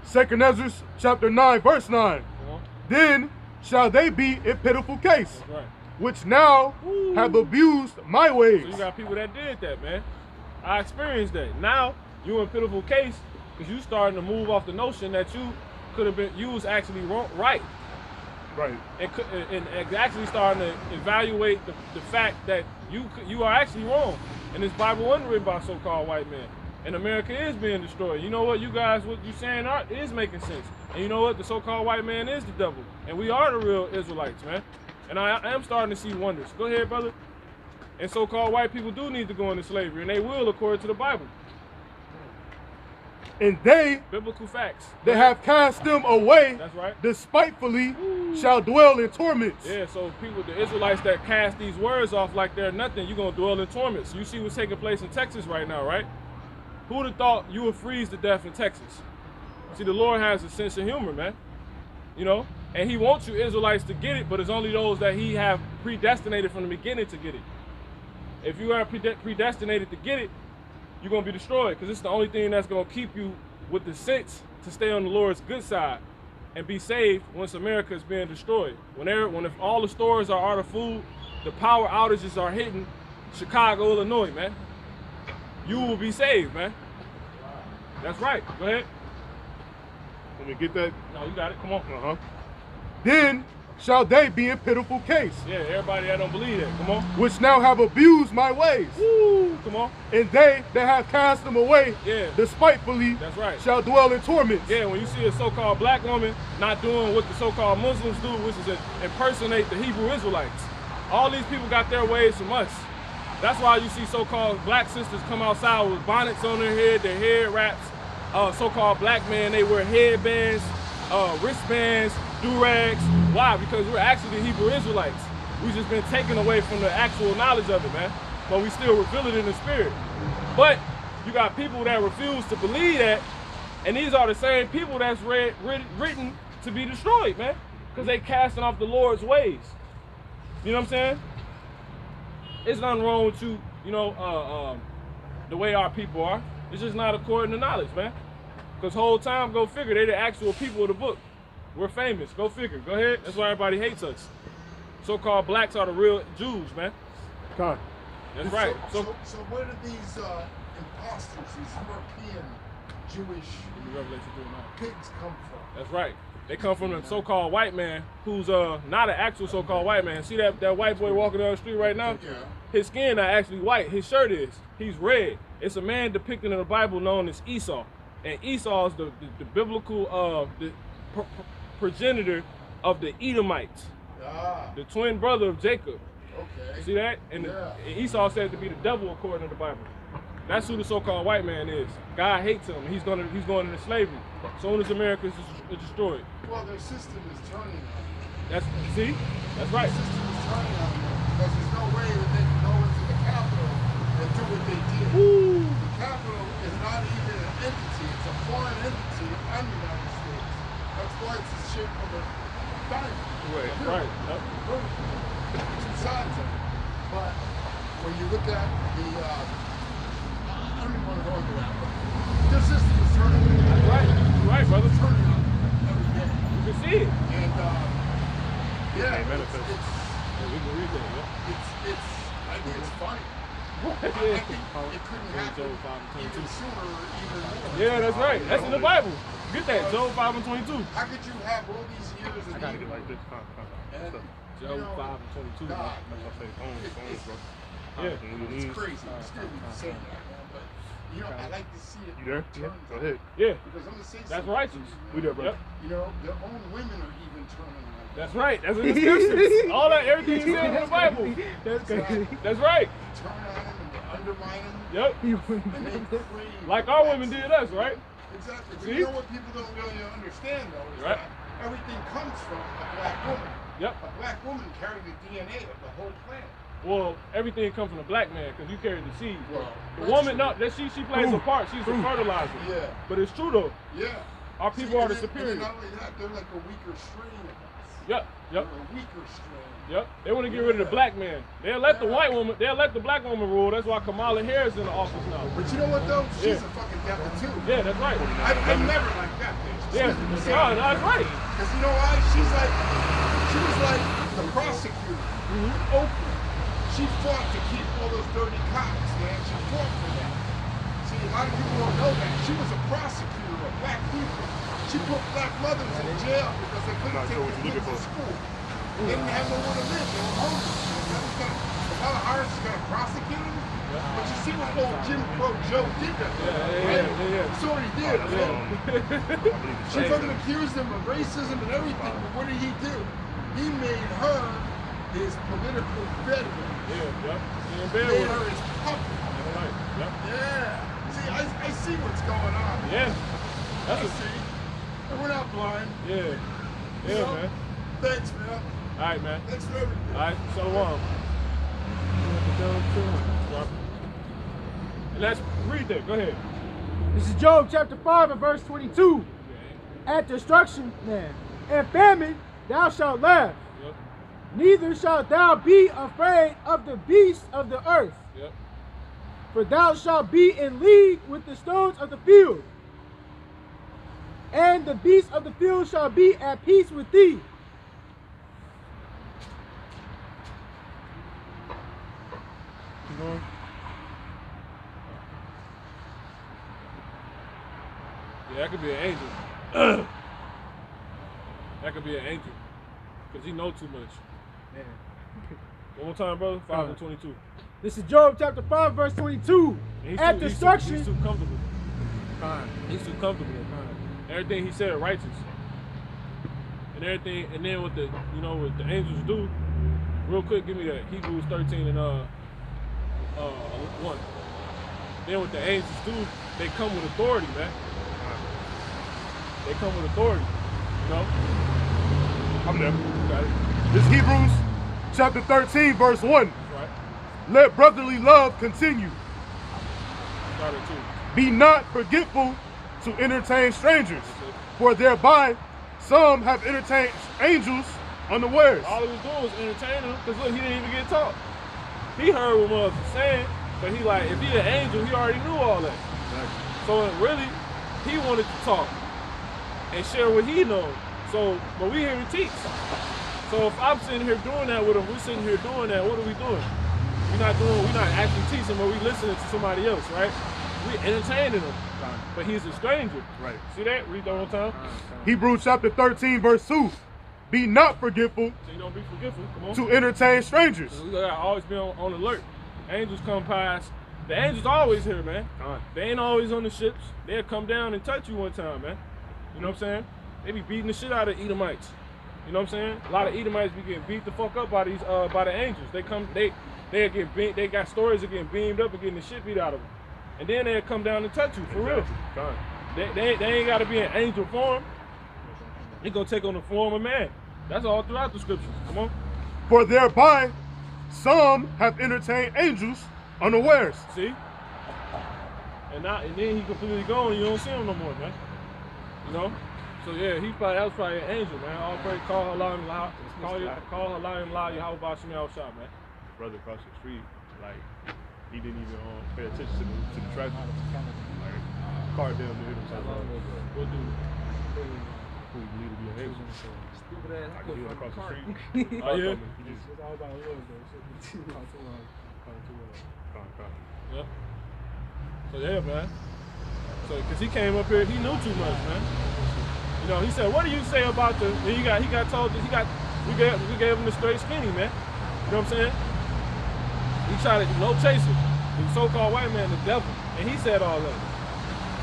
2nd Ezra chapter 9, verse 9.
Come on.
Then shall they be in pitiful case,
That's right.
which now have abused my ways.
So you got people that did that, man. I experienced that. Now you in pitiful case because you starting to move off the notion that you could have been, you was actually wrong, right.
Right.
And actually starting to evaluate the fact that you are actually wrong. And this Bible wasn't written by so-called white men. And America is being destroyed. You know what, you guys, what you saying is making sense. And you know what, the so-called white man is the devil. And we are the real Israelites, man. And I am starting to see wonders. Go ahead, brother. And so-called white people do need to go into slavery, and they will according to the Bible.
And they
Biblical facts.
that have cast them away
That's right.
despitefully shall dwell in torments.
Yeah, so people, the Israelites that cast these words off like they're nothing, you're going to dwell in torments. You see what's taking place in Texas right now, right? Who would have thought you would freeze to death in Texas? See, the Lord has a sense of humor, man. You know? And he wants you Israelites to get it, but it's only those that he have predestinated from the beginning to get it. If you are predestinated to get it, you're going to be destroyed, because it's the only thing that's going to keep you with the sense to stay on the Lord's good side and be saved once America is being destroyed. If all the stores are out of food, the power outages are hitting Chicago, Illinois, man. You will be saved, man. That's right. Go ahead.
Let me get that.
No, you got it. Come on.
Then shall they be in pitiful case,
Yeah, everybody that don't believe that. Come on.
which now have abused my ways.
Woo. Come on.
And they that have cast them away
Yeah.
despitefully
That's right.
shall dwell in torments.
Yeah, when you see a so-called black woman not doing what the so-called Muslims do, which is impersonate the Hebrew Israelites. All these people got their ways from us. That's why you see so-called black sisters come outside with bonnets on their head, their hair wraps. So-called black men, they wear headbands, wristbands, do-rags. Why? Because we're actually the Hebrew Israelites. We've just been taken away from the actual knowledge of it, man. But we still reveal it in the spirit. But you got people that refuse to believe that, and these are the same people that's written to be destroyed, man. Because they casting off the Lord's ways. You know what I'm saying? It's nothing wrong with you, you know, the way our people are. It's just not according to knowledge, man. Because whole time, go figure, they the actual people of the book. We're famous. Go figure. Go ahead. That's why everybody hates us. So-called blacks are the real Jews, man.
God.
That's right.
So where do these imposters, these European Jewish pigs come from?
That's right. They come from the so-called white man who's not an actual so-called white man. See that white boy walking down the street right now?
Yeah.
His skin not actually white. His shirt is. He's red. It's a man depicted in the Bible known as Esau. And Esau is the biblical progenitor of the Edomites.
Ah,
The twin brother of Jacob.
okay.
See that? And Esau said to be the devil according to the Bible. That's who the so-called white man is. God hates him. He's going into slavery. Soon as America is destroyed.
Well, their system is turning on them.
That's right.
The system is turning on them because there's no way that they can go into the Capitol and do what they did.
Woo!
The Capitol is not even an entity. It's a foreign entity on the United States. That's why it's the shape of a diamond.
Right. Yep.
Two sides of it. But when you look at the, I don't even want to go into that, but their system is turning on them.
Right. You're right, brother.
It's turning on them every day.
You can see it.
And yeah,
manifest.
We can read that.
I think it's funny. I think it couldn't happen even sooner or even more.
Yeah, that's right. That's in the Bible. Get that, Job 5 and 22.
How could you have all these years of
Gotta get
evil
like this.
and,
Job
you know,
5 and 22.
God,
That's what I say. Phones, bro.
Yeah.
it's crazy. Excuse me for saying that, man, but you know, I like to see it.
You there?
turn.
Go ahead.
Yeah.
Because I'm gonna say
That's
something.
righteous.
We there, bro.
Yep.
You know, their own women are even turning on them.
That's right. That's in the scriptures. All that, everything you said in the Bible.
That's crazy.
That's right.
Turn on them and they undermine them.
Yep.
And they crave
Like our women did us, right?
Exactly. But
See?
you know what people don't really understand, though, is
Right.
that everything comes from a black woman.
Yep.
A black woman carried the DNA of the whole planet.
Well, everything comes from a black man because you carry the seed.
Well,
The
that's
woman,
true.
no, that she plays a part. She's a fertilizer.
Yeah.
But it's true though.
Yeah.
Our people are the
and
superior.
then not only that, they're like a weaker strain of us.
Yep.
They're
Yep.
a weaker strain.
Yep. They want to get rid of the black man. They'll let the white woman. They'll let the black woman rule. That's why Kamala Harris in the office now.
But you know what, though? She's
Yeah.
a fucking devil, too.
Yeah, that's right.
I never liked that bitch.
Yeah. Oh, that's right.
Because you know why? She was like the prosecutor. Oprah. She fought to keep all those dirty cops, man. She fought for that. See, a lot of people don't know that. She was a prosecutor of black people. She put black mothers in jail because they couldn't take their kids to school. They didn't have nowhere to live. They were homeless. Kamala Harris is going to prosecute them? But you see what old Jim Crow Joe did to her.
Yeah.
That's what he did, man. She fucking accused him of racism and everything, but what did he do? He made her his political bedroom.
Yeah. Yep. She in
He
bed
made
with
her
her.
his puppet.
That's right. Yep.
Yeah. See, I see what's going on.
Yeah.
I
That's a,
see. And we're not blind.
yeah.
You
Yeah,
know?
man.
Thanks, man.
All right, man.
Thanks for everything.
All right. Shalom. And let's read that. Go ahead.
This is Job chapter 5 and verse 22. At destruction, and famine, thou shalt laugh.
Yep.
Neither shalt thou be afraid of the beasts of the earth.
Yep.
For thou shalt be in league with the stones of the field. And the beasts of the field shall be at peace with thee.
Keep going.
Yeah, that could be an angel. That could be an angel. Because he know too much. One more time, brother. 5 and 22.
This is Job chapter 5 verse 22. At destruction.
He's too comfortable. He's too comfortable. Everything he said righteous. And everything, and then what the, you know, what the angels do, real quick, give me that. Hebrews 13 and 1. Then what the angels do, they come with authority, man. They come with authority, you know?
I'm there.
Got it.
This is Hebrews chapter 13, verse 1.
That's right.
Let brotherly love continue.
Got it too.
Be not forgetful to entertain strangers, for thereby Some have entertained angels unawares.
All he was doing was entertaining him, because look, he didn't even get taught. He heard what Moses was saying, but he like, if he an angel, he already knew all that.
Exactly.
So really, he wanted to talk and share what he knows. So, but we here to teach. So if I'm sitting here doing that with him, we're sitting here doing that, what are we doing? We're not actually teaching, but we listening to somebody else, right? We entertaining him, but he's a stranger.
Right.
See that? Read that one time.
Hebrews chapter 13, verse 2. Be not forgetful
So you don't be forgetful. Come on.
to entertain strangers.
We gotta always be on alert. Angels come past. The angels always here, man. They ain't always on the ships. They'll come down and touch you one time, man. You know what I'm saying? They be beating the shit out of Edomites. You know what I'm saying? A lot of Edomites be getting beat the fuck up by these by the angels. They get beat. They got stories of getting beamed up and getting the shit beat out of them. And then they'll come down and touch you for real. They ain't gotta be in angel form. They gonna take on the form of man. That's all throughout the scriptures. Come on.
For thereby some have entertained angels unawares.
See? And then he completely gone. You don't see him no more, man. You know? So yeah, that was probably an angel, man. All praise, call Allah and Allah, call Allah and Allah, Yahweh Bashim Rawchaa, man.
Brother across the street, like he didn't even pay attention to the traffic. Like car down to hit himself.
What do?
Who need to be an angel?
Stupid ass.
Like he went across the street.
Oh yeah.
He just
It's all about love, though. Shit,
Yep. So yeah, man. So cause he came up here, he knew too much, man. You know, he said, "What do you say about the?" And he got told that we gave him the straight skinny, man. You know what I'm saying? He tried to no chaser. The so-called white man, the devil, and he said all that.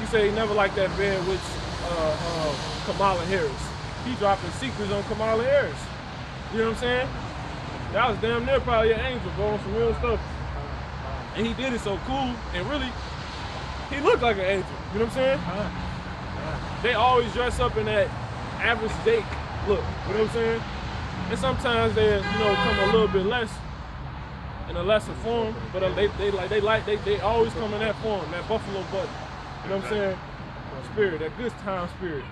He said he never liked that bed with Kamala Harris. He dropping secrets on Kamala Harris. You know what I'm saying? That was damn near probably an angel, bro, on some real stuff. And he did it so cool, and really, he looked like an angel. You know what I'm saying? They always dress up in that average Jake look. You know what I'm saying? And sometimes they, come a little bit less, in a lesser form, but they always come in that form, that buffalo butt. You know what I'm saying? Spirit, that good time spirit.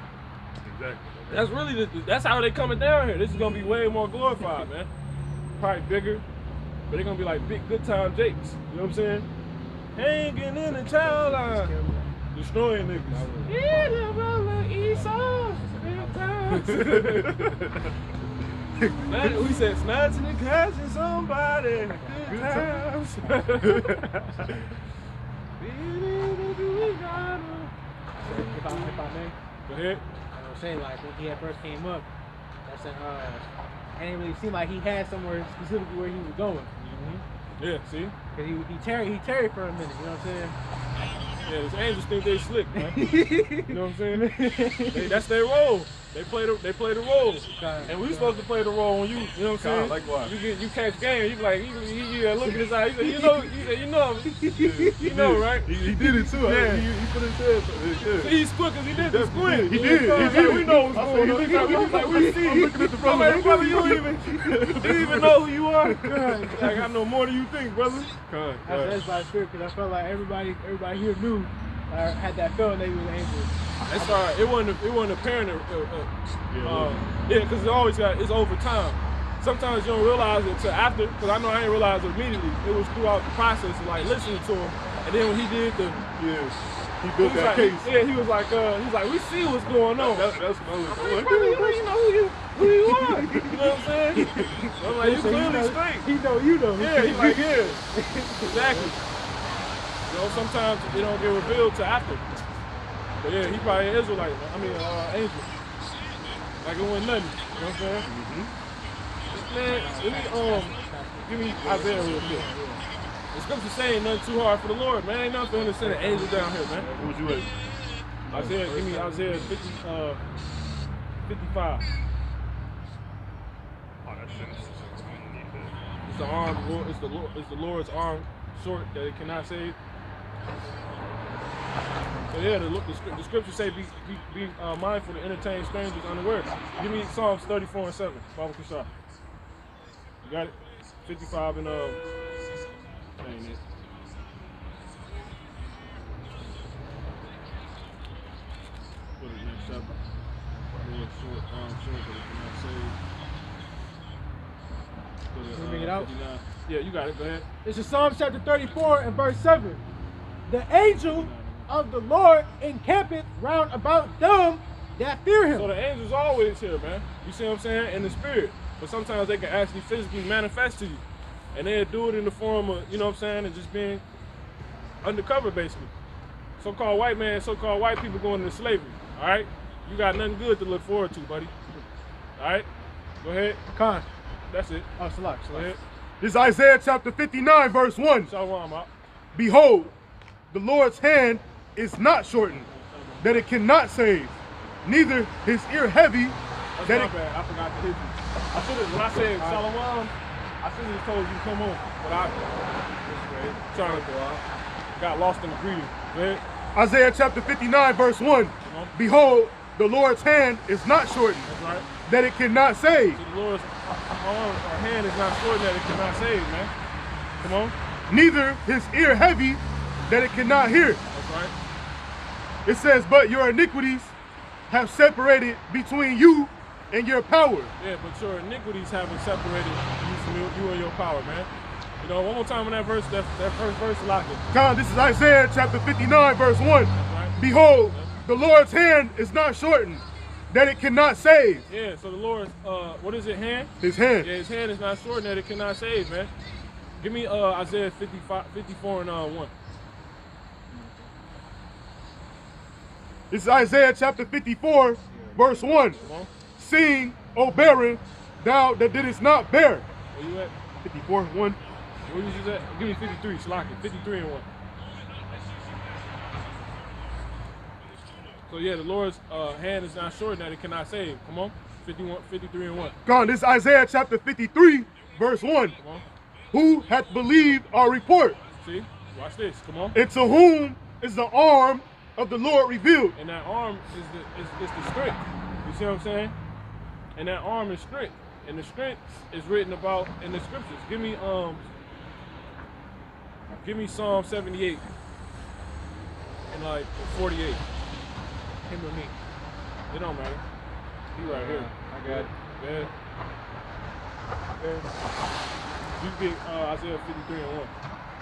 exactly.
That's how they coming down here. This is gonna be way more glorified, man. Probably bigger, but they're gonna be like big good time Jakes. You know what I'm saying? Hanging in the child line, destroying niggas. Yeah, the brother Esau. We said snatching and catching somebody. Good times.
If I may,
Go ahead.
I was saying, like, when he had first came up, that's it didn't really seem like he had somewhere specifically where he was going.
Yeah, see?
Cause he tarried for a minute, you know what I'm saying?
Yeah, these angels think they slick, man. You know what I'm saying? That's their role. They play the role. And we supposed to play the role when you know what I'm saying?
Likewise.
You catch game, you be like, you look at his eye, you say, you know, right?
He did it too.
Yeah.
He put his head. Yeah.
He's quick because he did the squint.
He did.
We know what's going on. He's like, we see.
I'm looking at the brother.
I'm like, brother, you don't even know who you are. Like, I know more than you think, brother.
That's by the spirit, because I felt like everybody here knew, had that feeling they was angels.
That's all right. It wasn't apparent. Yeah, because it's over time. Sometimes you don't realize it till after, because I know I didn't realize it immediately. It was throughout the process of like listening to him, and then when he did
he built that case.
Yeah, he was like, we see what's going on.
That's what I was like.
Brother, you know who you are. You know what I'm saying? So I'm like, you clearly straight.
He know you know.
Yeah, he's like, yeah, exactly. You know, sometimes it don't get revealed till after. But yeah, he probably an Israelite. Angel. Like it wasn't nothing. You know what I'm saying? Man, give me Isaiah real quick. The scripture saying nothing too hard for the Lord, man. Ain't nothing for him to send an angel down here, man.
Who was you at?
Give me Isaiah 55.
Oh, that shit is
It's the arm, it's the Lord's arm short that it cannot save. So yeah, the scripture say be mindful to entertain strangers unaware. Give me Psalms 34:7. Baba Kushah. You got it? 55 and dang it. Put it next chapter. Real short.
it out.
59. Yeah, you got it. Go ahead.
This is Psalm chapter 34 and verse 7. The angel of the Lord encampeth round about them that fear him.
So the angels always here, man. You see what I'm saying? In the spirit. But sometimes they can actually physically manifest to you. And they'll do it in the form of, you know what I'm saying, and just being undercover, basically. So-called white man, so-called white people going into slavery. All right? You got nothing good to look forward to, buddy. All right? Go ahead.
Khan.
That's it.
Oh, Salak.
Go ahead.
This is Isaiah chapter 59, verse 1.
Shalom out.
Behold, the Lord's hand is not shortened, that it cannot save, neither his ear heavy,
That's
that
my
it...
bad. I forgot to hit you. I should have, when I said Shalom, I should have told you to come on. But I trying to got lost in the greeting. Go ahead.
Isaiah chapter 59, verse 1. Behold, the Lord's hand is not shortened,
That's right.
that it cannot save,
So the Lord's arm or hand is not short that it cannot save, man. Come on.
neither his ear heavy, that it cannot hear.
That's right.
It says, but your iniquities have separated between you and your power.
Yeah, but your iniquities haven't separated you from you and your power, man. You know, one more time on that verse, that first verse, lock it.
God, this is Isaiah chapter 59, verse 1.
That's right.
Behold, the Lord's hand is not shortened, that it cannot save.
Yeah, so the Lord's, what is it, hand?
His hand.
Yeah, his hand is not short that it cannot save, man. Give me Isaiah 54 and 1.
This is Isaiah chapter 54, verse 1.
Come on.
Sing, O thou that didst not bear.
Where you at?
54, 1.
Where you just at? Give me 53, Slock it. 53 and 1. So yeah, the Lord's hand is not short that it cannot save. Come on. 53 and 1.
God, this is Isaiah chapter 53, verse 1.
Come on.
Who hath believed our report?
See? Watch this. Come on.
And to whom is the arm of the Lord revealed?
And that arm is the strength. You see what I'm saying? And that arm is strength. And the strength is written about in the scriptures. Give me Psalm 78 and like 48. Him or me. It don't matter. He right here.
I got it.
Yeah. You get Isaiah 53 and 1.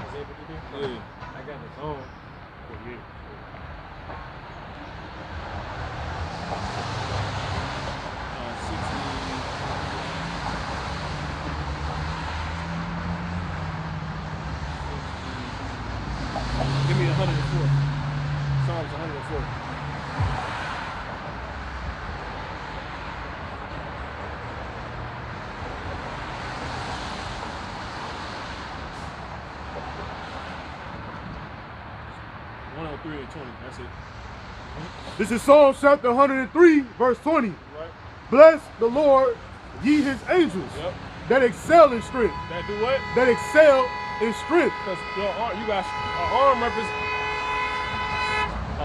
Isaiah 53?
Yeah.
I got the song.
Yeah. Give me 104. Psalms 104. Three and 20. That's it.
This is Psalm chapter 103, verse 20.
Right?
Bless the Lord, ye his angels,
Yep.
that excel in strength.
That do what?
That excel in strength.
Because your arm, you got an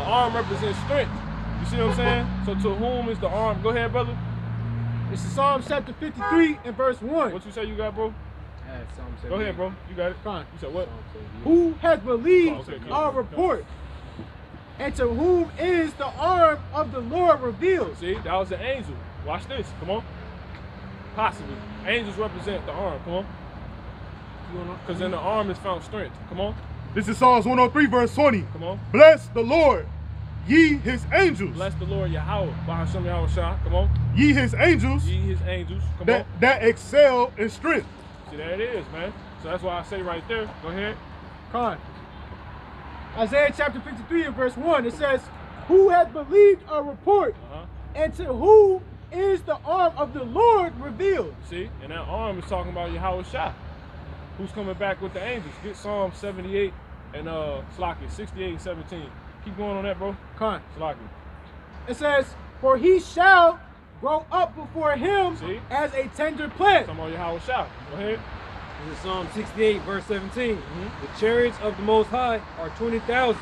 arm represents strength. You see what I'm saying? So to whom is the arm? Go ahead, brother.
This is Psalm chapter 53 and verse 1.
What you say you got, bro?
Psalm
Go ahead, bro. You got it.
Fine.
You said what?
Who has believed
Oh, okay,
our report? And to whom is the arm of the Lord revealed?
See, that was the angel. Watch this. Come on. Possibly. Angels represent the arm. Come on. Because in the arm is found strength. Come on.
This is Psalms 103, verse 20.
Come on.
Bless the Lord, ye his angels.
Bless the Lord Yahweh. Bahasham Yahweh Shah. Come on.
Ye his angels,
Ye his angels. Come on.
that excel in strength.
See, there it is, man. So that's why I say right there. Go ahead.
Khan. Isaiah chapter 53 and verse 1, it says, who hath believed our report? And to whom is the arm of the Lord revealed?
See, and that arm is talking about Yahweh Shah, who's coming back with the angels. Get Psalm 78 and Slocky, 68 and 17. Keep going on that, bro.
Khan.
Slocky.
It says, for he shall grow up before him
See?
as a tender plant.
Talking about Yahweh Shah. Go ahead.
This is Psalm 68, verse 17. The chariots of the Most High are 20,000,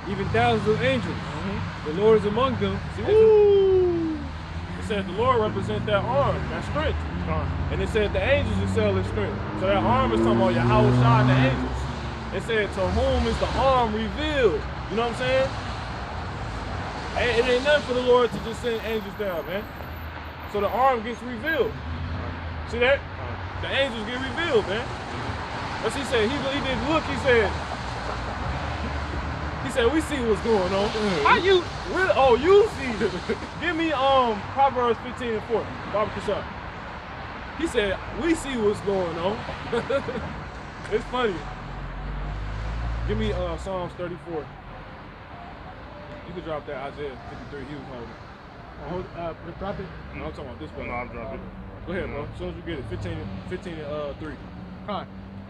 even thousands of angels. The Lord is among them.
See, it said the Lord represents that arm, that strength. And it said the angels excel in strength. So that arm is talking about Yahweh Shah and the angels. It said to whom is the arm revealed. You know what I'm saying? It ain't nothing for the Lord to just send angels down, man. So the arm gets revealed. See that? the angels get revealed, man. That's what he said. He didn't look. He said, we see what's going on. How you? Really? Oh, you see. Give me Proverbs 15 and 4. Baba Kashar. He said, we see what's going on. It's funny. Give me Psalms 34. You can drop that Isaiah 53. He was holding.
The prophet.
No, I'm talking about this one.
No, I'm dropping.
Go ahead, bro. As soon as you get it. 15 and 3.
Con.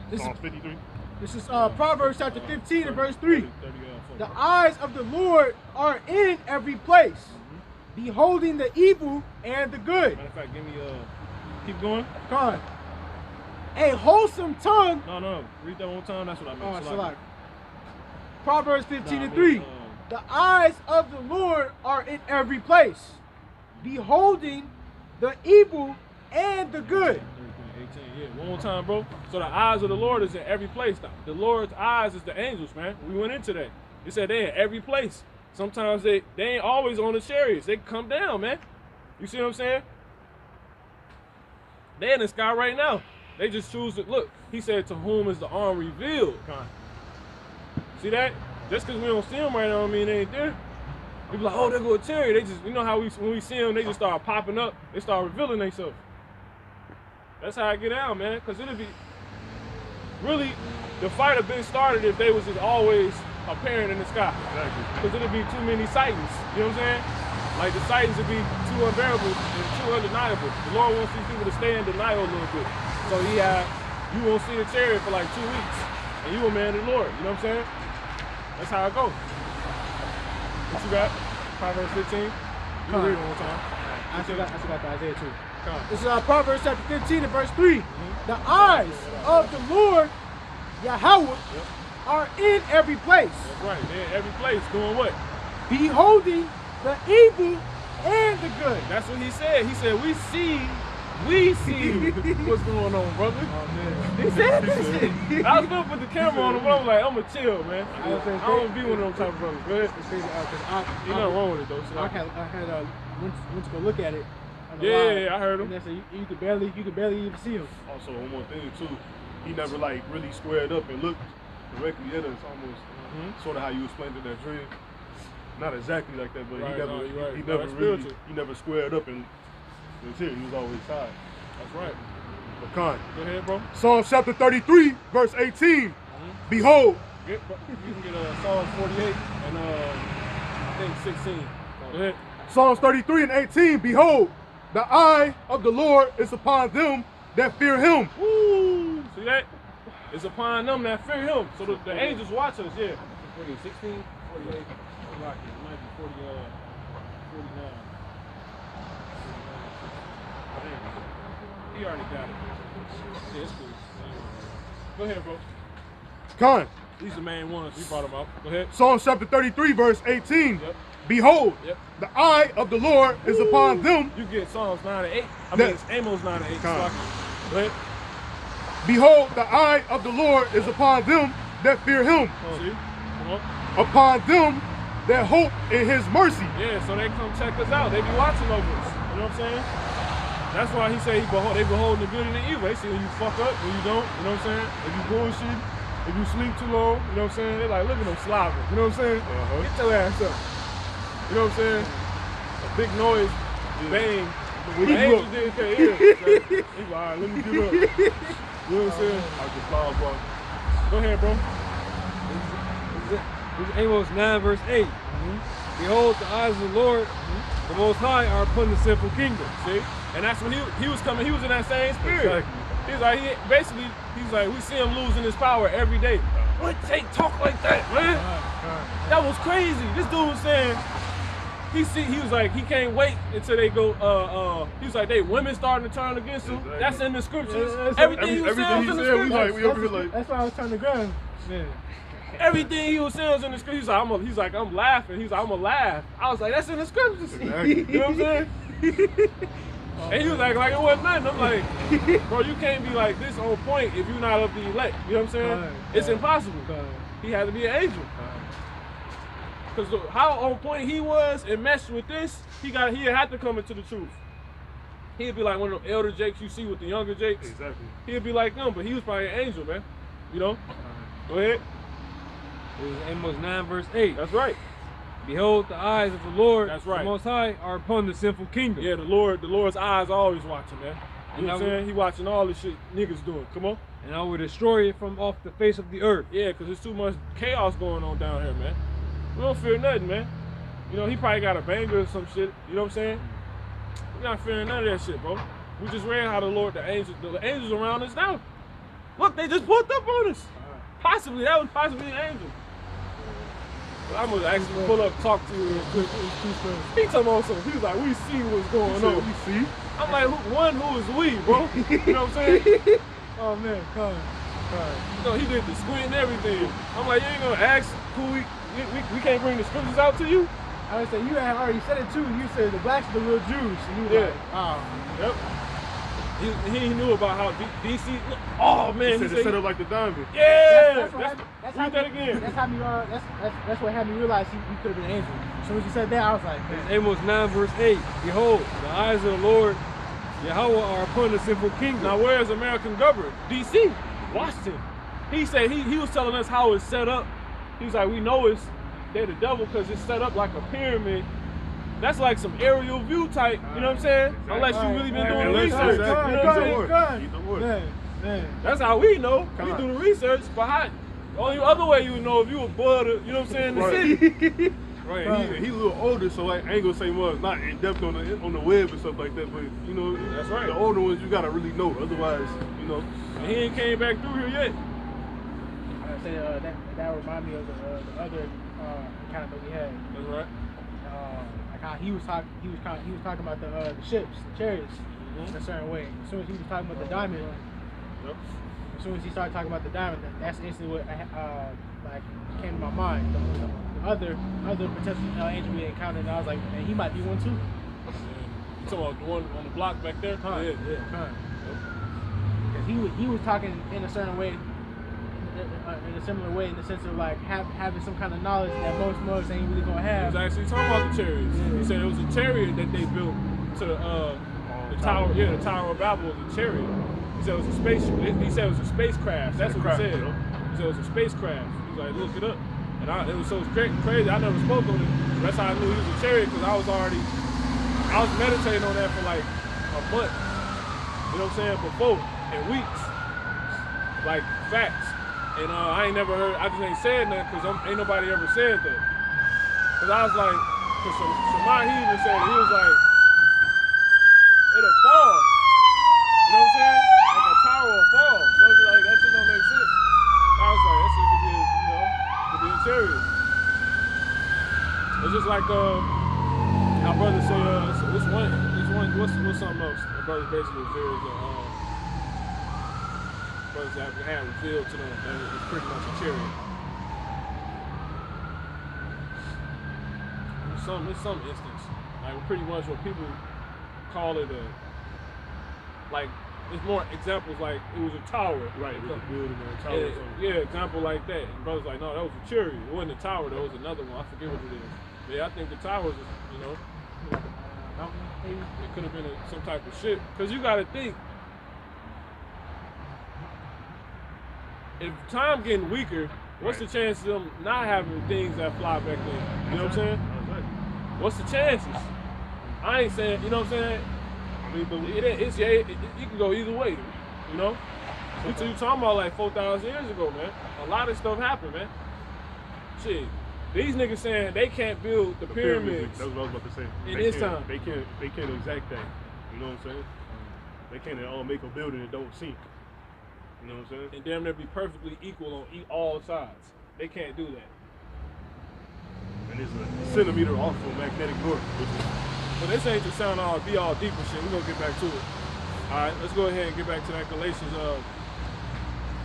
This is,
Psalms 53.
this is Proverbs chapter 15 and verse 3.
30, 4.
The eyes of the Lord are in every place, beholding the evil and the good.
Matter of fact, give me keep going.
Con. A wholesome tongue.
No. Read that one time. That's what I meant.
Oh, Shalak. Proverbs 15 and
Nah,
3.
man,
The eyes of the Lord are in every place, beholding the evil and the good.
18, yeah. One more time, bro. So the eyes of the Lord is in every place. The Lord's eyes is the angels, man. We went into that. He said they in every place. Sometimes they ain't always on the chariots. They come down, man. You see what I'm saying? They in the sky right now. They just choose to look. He said, to whom is the arm revealed? See that? Just because we don't see them right now, I mean they ain't there. We be like, oh, there go a chariot. They just, you know how when we see them, they just start popping up. They start revealing themselves. That's how I get out, man. Because it'll be, really, the fight have been started if they was just always apparent in the sky.
Exactly.
Because it'll be too many sightings. You know what I'm saying? Like the sightings would be too unbearable and too undeniable. The Lord wants these people to stay in denial a little bit. So you won't see a chariot for like 2 weeks. And you a man of the Lord. You know what I'm saying? That's how it goes. What you got? Proverbs 15? You can read it one more time.
I still got the Isaiah too.
Come on.
This is Proverbs chapter 15 and verse 3. The eyes of the Lord, Yahweh, are in every place,
That's right. They're in every place doing what?
beholding the evil and the good.
That's what he said. He said, we see what's going on, brother.
Oh man, he said this shit.
I was gonna put the camera on him, but I'm like, I'm gonna chill, man. I
was saying,
don't be one of them type of brothers. Go ahead.
It's crazy, 'cause
Ain't nothing wrong with it though. So
I had went to go look at it. On the
yeah,
live,
yeah, I heard him.
And they said you could barely even see him.
Also, one more thing too, he never like really squared up and looked directly at us. Almost sort of how you explained in that dream. Not exactly like that, but
Right,
he never,
no, you're right.
he
No,
never
that's
really,
spiritual.
he never squared up and was here. He was always side.
That's right.
But Khan.
Go ahead, bro.
Psalms chapter 33, verse 18. Behold,
You can get Psalms 48 and I think 16. Go ahead.
Psalms 33 and 18. Behold, the eye of the Lord is upon them that fear him.
Woo! See that? It's upon them that fear him. So the angels watch us, yeah.
40, 16, 48. It might be 40, 49.
He already got it. Yeah, it's cool. Go ahead, bro.
Khan.
These are the main ones. We brought them out. Go ahead.
Psalms chapter 33, verse 18.
Yep.
Behold,
Yep.
the eye of the Lord is upon them.
You get Psalms 9 and 8. I
That-
mean, it's Amos 9 and 8.
Come on.
Go ahead.
Behold, the eye of the Lord is upon them that fear him.
See? Come on.
Upon them that hope in his mercy.
Yeah, so they come check us out. They be watching over us. You know what I'm saying? That's why he say they behold the good and the evil. They see when you fuck up, when you don't. You know what I'm saying? If you bullshit, if you sleep too long, you know what I'm saying? They like, look at them slobbering. You know what I'm saying? Get your ass up. You know what I'm saying? A big noise, bang. When the angels did okay, yeah. He like, all right, let me get up. You know what I'm saying? I just pause, bro. Go ahead, bro.
This is Amos 9, verse 8. Behold, the eyes of the Lord, the Most High, are upon the sinful kingdom.
See? And that's when he was coming, he was in that same spirit.
Exactly.
He's like, he's like, we see him losing his power every day. What take talk like that, man? That was crazy. This dude was saying, he was like, he can't wait until they go, he was like, women starting to turn against him.
Exactly.
That's in the scriptures.
Yeah,
Everything he was saying was in the
we
scriptures.
like, we over here like,
That's why I was trying to grab. Man.
Everything he was saying was in the scriptures. He's like, I'm laughing. He's like, I'm gonna laugh. I was like, that's in the scriptures.
Exactly.
You know what I'm saying? And he was like it wasn't nothing. I'm like, bro, you can't be like this on point if you're not of the elect. You know what I'm saying?
Right,
It's
right.
impossible. He had to be an angel. Because how on point he was and meshed with this, he had to come into the truth. He'd be like one of them elder Jakes you see with the younger Jakes.
Exactly.
He'd be like them, but he was probably an angel, man. You know? Go ahead.
It was Amos 9 verse 8.
That's right.
Behold, the eyes of the Lord,
That's right.
the Most High, are upon the sinful kingdom.
Yeah, the Lord's eyes always watching, man. You know what I'm
And
saying? He watching all the shit niggas doing. Come on.
And I will destroy it from off the face of the earth.
Yeah, because there's too much chaos going on down here, man. We don't fear nothing, man. You know, he probably got a banger or some shit. You know what I'm saying? We're not fearing none of that shit, bro. We just read how the angels around us now. Look, they just pulled up on us. Possibly, that was possibly an angel. But I'm gonna actually pull up, talk to you real quick. He talking about something. He was like, we see what's going on.
We see.
I'm like, who is we, bro? You know what I'm saying?
Oh man, come.
You know, he did the squint and everything. I'm like, you ain't gonna ask who we can't bring the scriptures out to you?
I would say you had already said it too. You said the blacks are the real Jews. And you was
Yeah.
like, oh.
Yep. He knew about how DC. Oh man,
He said it's set up like the diamond.
Yeah.
That's
read that again.
That's how me. That's what had me realize he could have been an angel. As soon as he said that, I was like,
It's
man.
Amos 9 verse 8. Behold, the eyes of the Lord, Yahweh, are upon the sinful kingdom.
Now where is American government? DC, Washington. He said he was telling us how it's set up. He's like, we know they're the devil because it's set up like a pyramid. That's like some aerial view type, you know what I'm saying? Unless you really been doing research. You know what I'm saying?
Man.
That's how we know. We do the research, but how? The only other way you would know if you were blood, you know what I'm saying, in the city.
Right, he a little older, so I ain't gonna say much, not in depth on the web and stuff like that. But you know,
That's right.
The older ones you gotta really know, otherwise, you know.
And he ain't came back through here yet.
I say that remind me of the other encounter that we had.
That's right.
Like how he was talking about the ships, the chariots, in a certain way. As soon as he was talking about the diamond,
Yep.
as soon as he started talking about the diamond, that's instantly what like came to my mind. The other potential angel we encountered, and I was like, man, he might be one too.
You talking about the one on the block back there?
Yeah. Because he was talking in a certain way, in a similar way, in the sense of like having some kind of knowledge that most mugs ain't really gonna
He
have.
was actually talking about the chariots.
Yeah.
He said it was a chariot that they built to the tower. Yeah, the Tower of Babel was a chariot. He said it was a space. He said it was a spacecraft. That's what he said. He said it was a spacecraft. He was like, look it up. And it was so crazy. I never spoke on it. That's how I knew he was a chariot, because I was meditating on that for like a month. You know what I'm saying? Before, in weeks. Like facts. And I ain't never heard, I just ain't said nothing because ain't nobody ever said that. Because I was like, because Shemai, he even said it, he was like, it'll fall. You know what I'm saying? Like a tower will fall. So I was like, that shit don't make sense. I was like, that shit could be, could be a chariot. It's just like, our brother say, what's something else? My brother basically reveals brothers that had revealed to them that it's pretty much a chariot. In some instance, like pretty much what people call it it's more examples like it was a tower.
Right, it was a building or a tower or something.
Yeah, example like that. And brothers like, no, that was a chariot. It wasn't a tower, that was another one. I forget what it is. But yeah, I think the tower is, it could have been some type of ship. Because you got to think, if time getting weaker, what's the chance of them not having things that fly back then? You know what I'm saying? What's the chances? I ain't saying, you know what I'm saying? I mean, but it can go either way, you know? You talking about like 4,000 years ago, man. A lot of stuff happened, man. Shit. These niggas saying they can't build the pyramids.
That's what I was about to say.
In this time.
They can't exact that. You know what I'm saying? They can't all make a building that don't sink. You know what I'm saying?
And damn near be perfectly equal on all sides. They can't do that.
And it's a centimeter off from magnetic north.
But this ain't to sound all deep and shit. We're gonna get back to it. Alright, let's go ahead and get back to that Galatians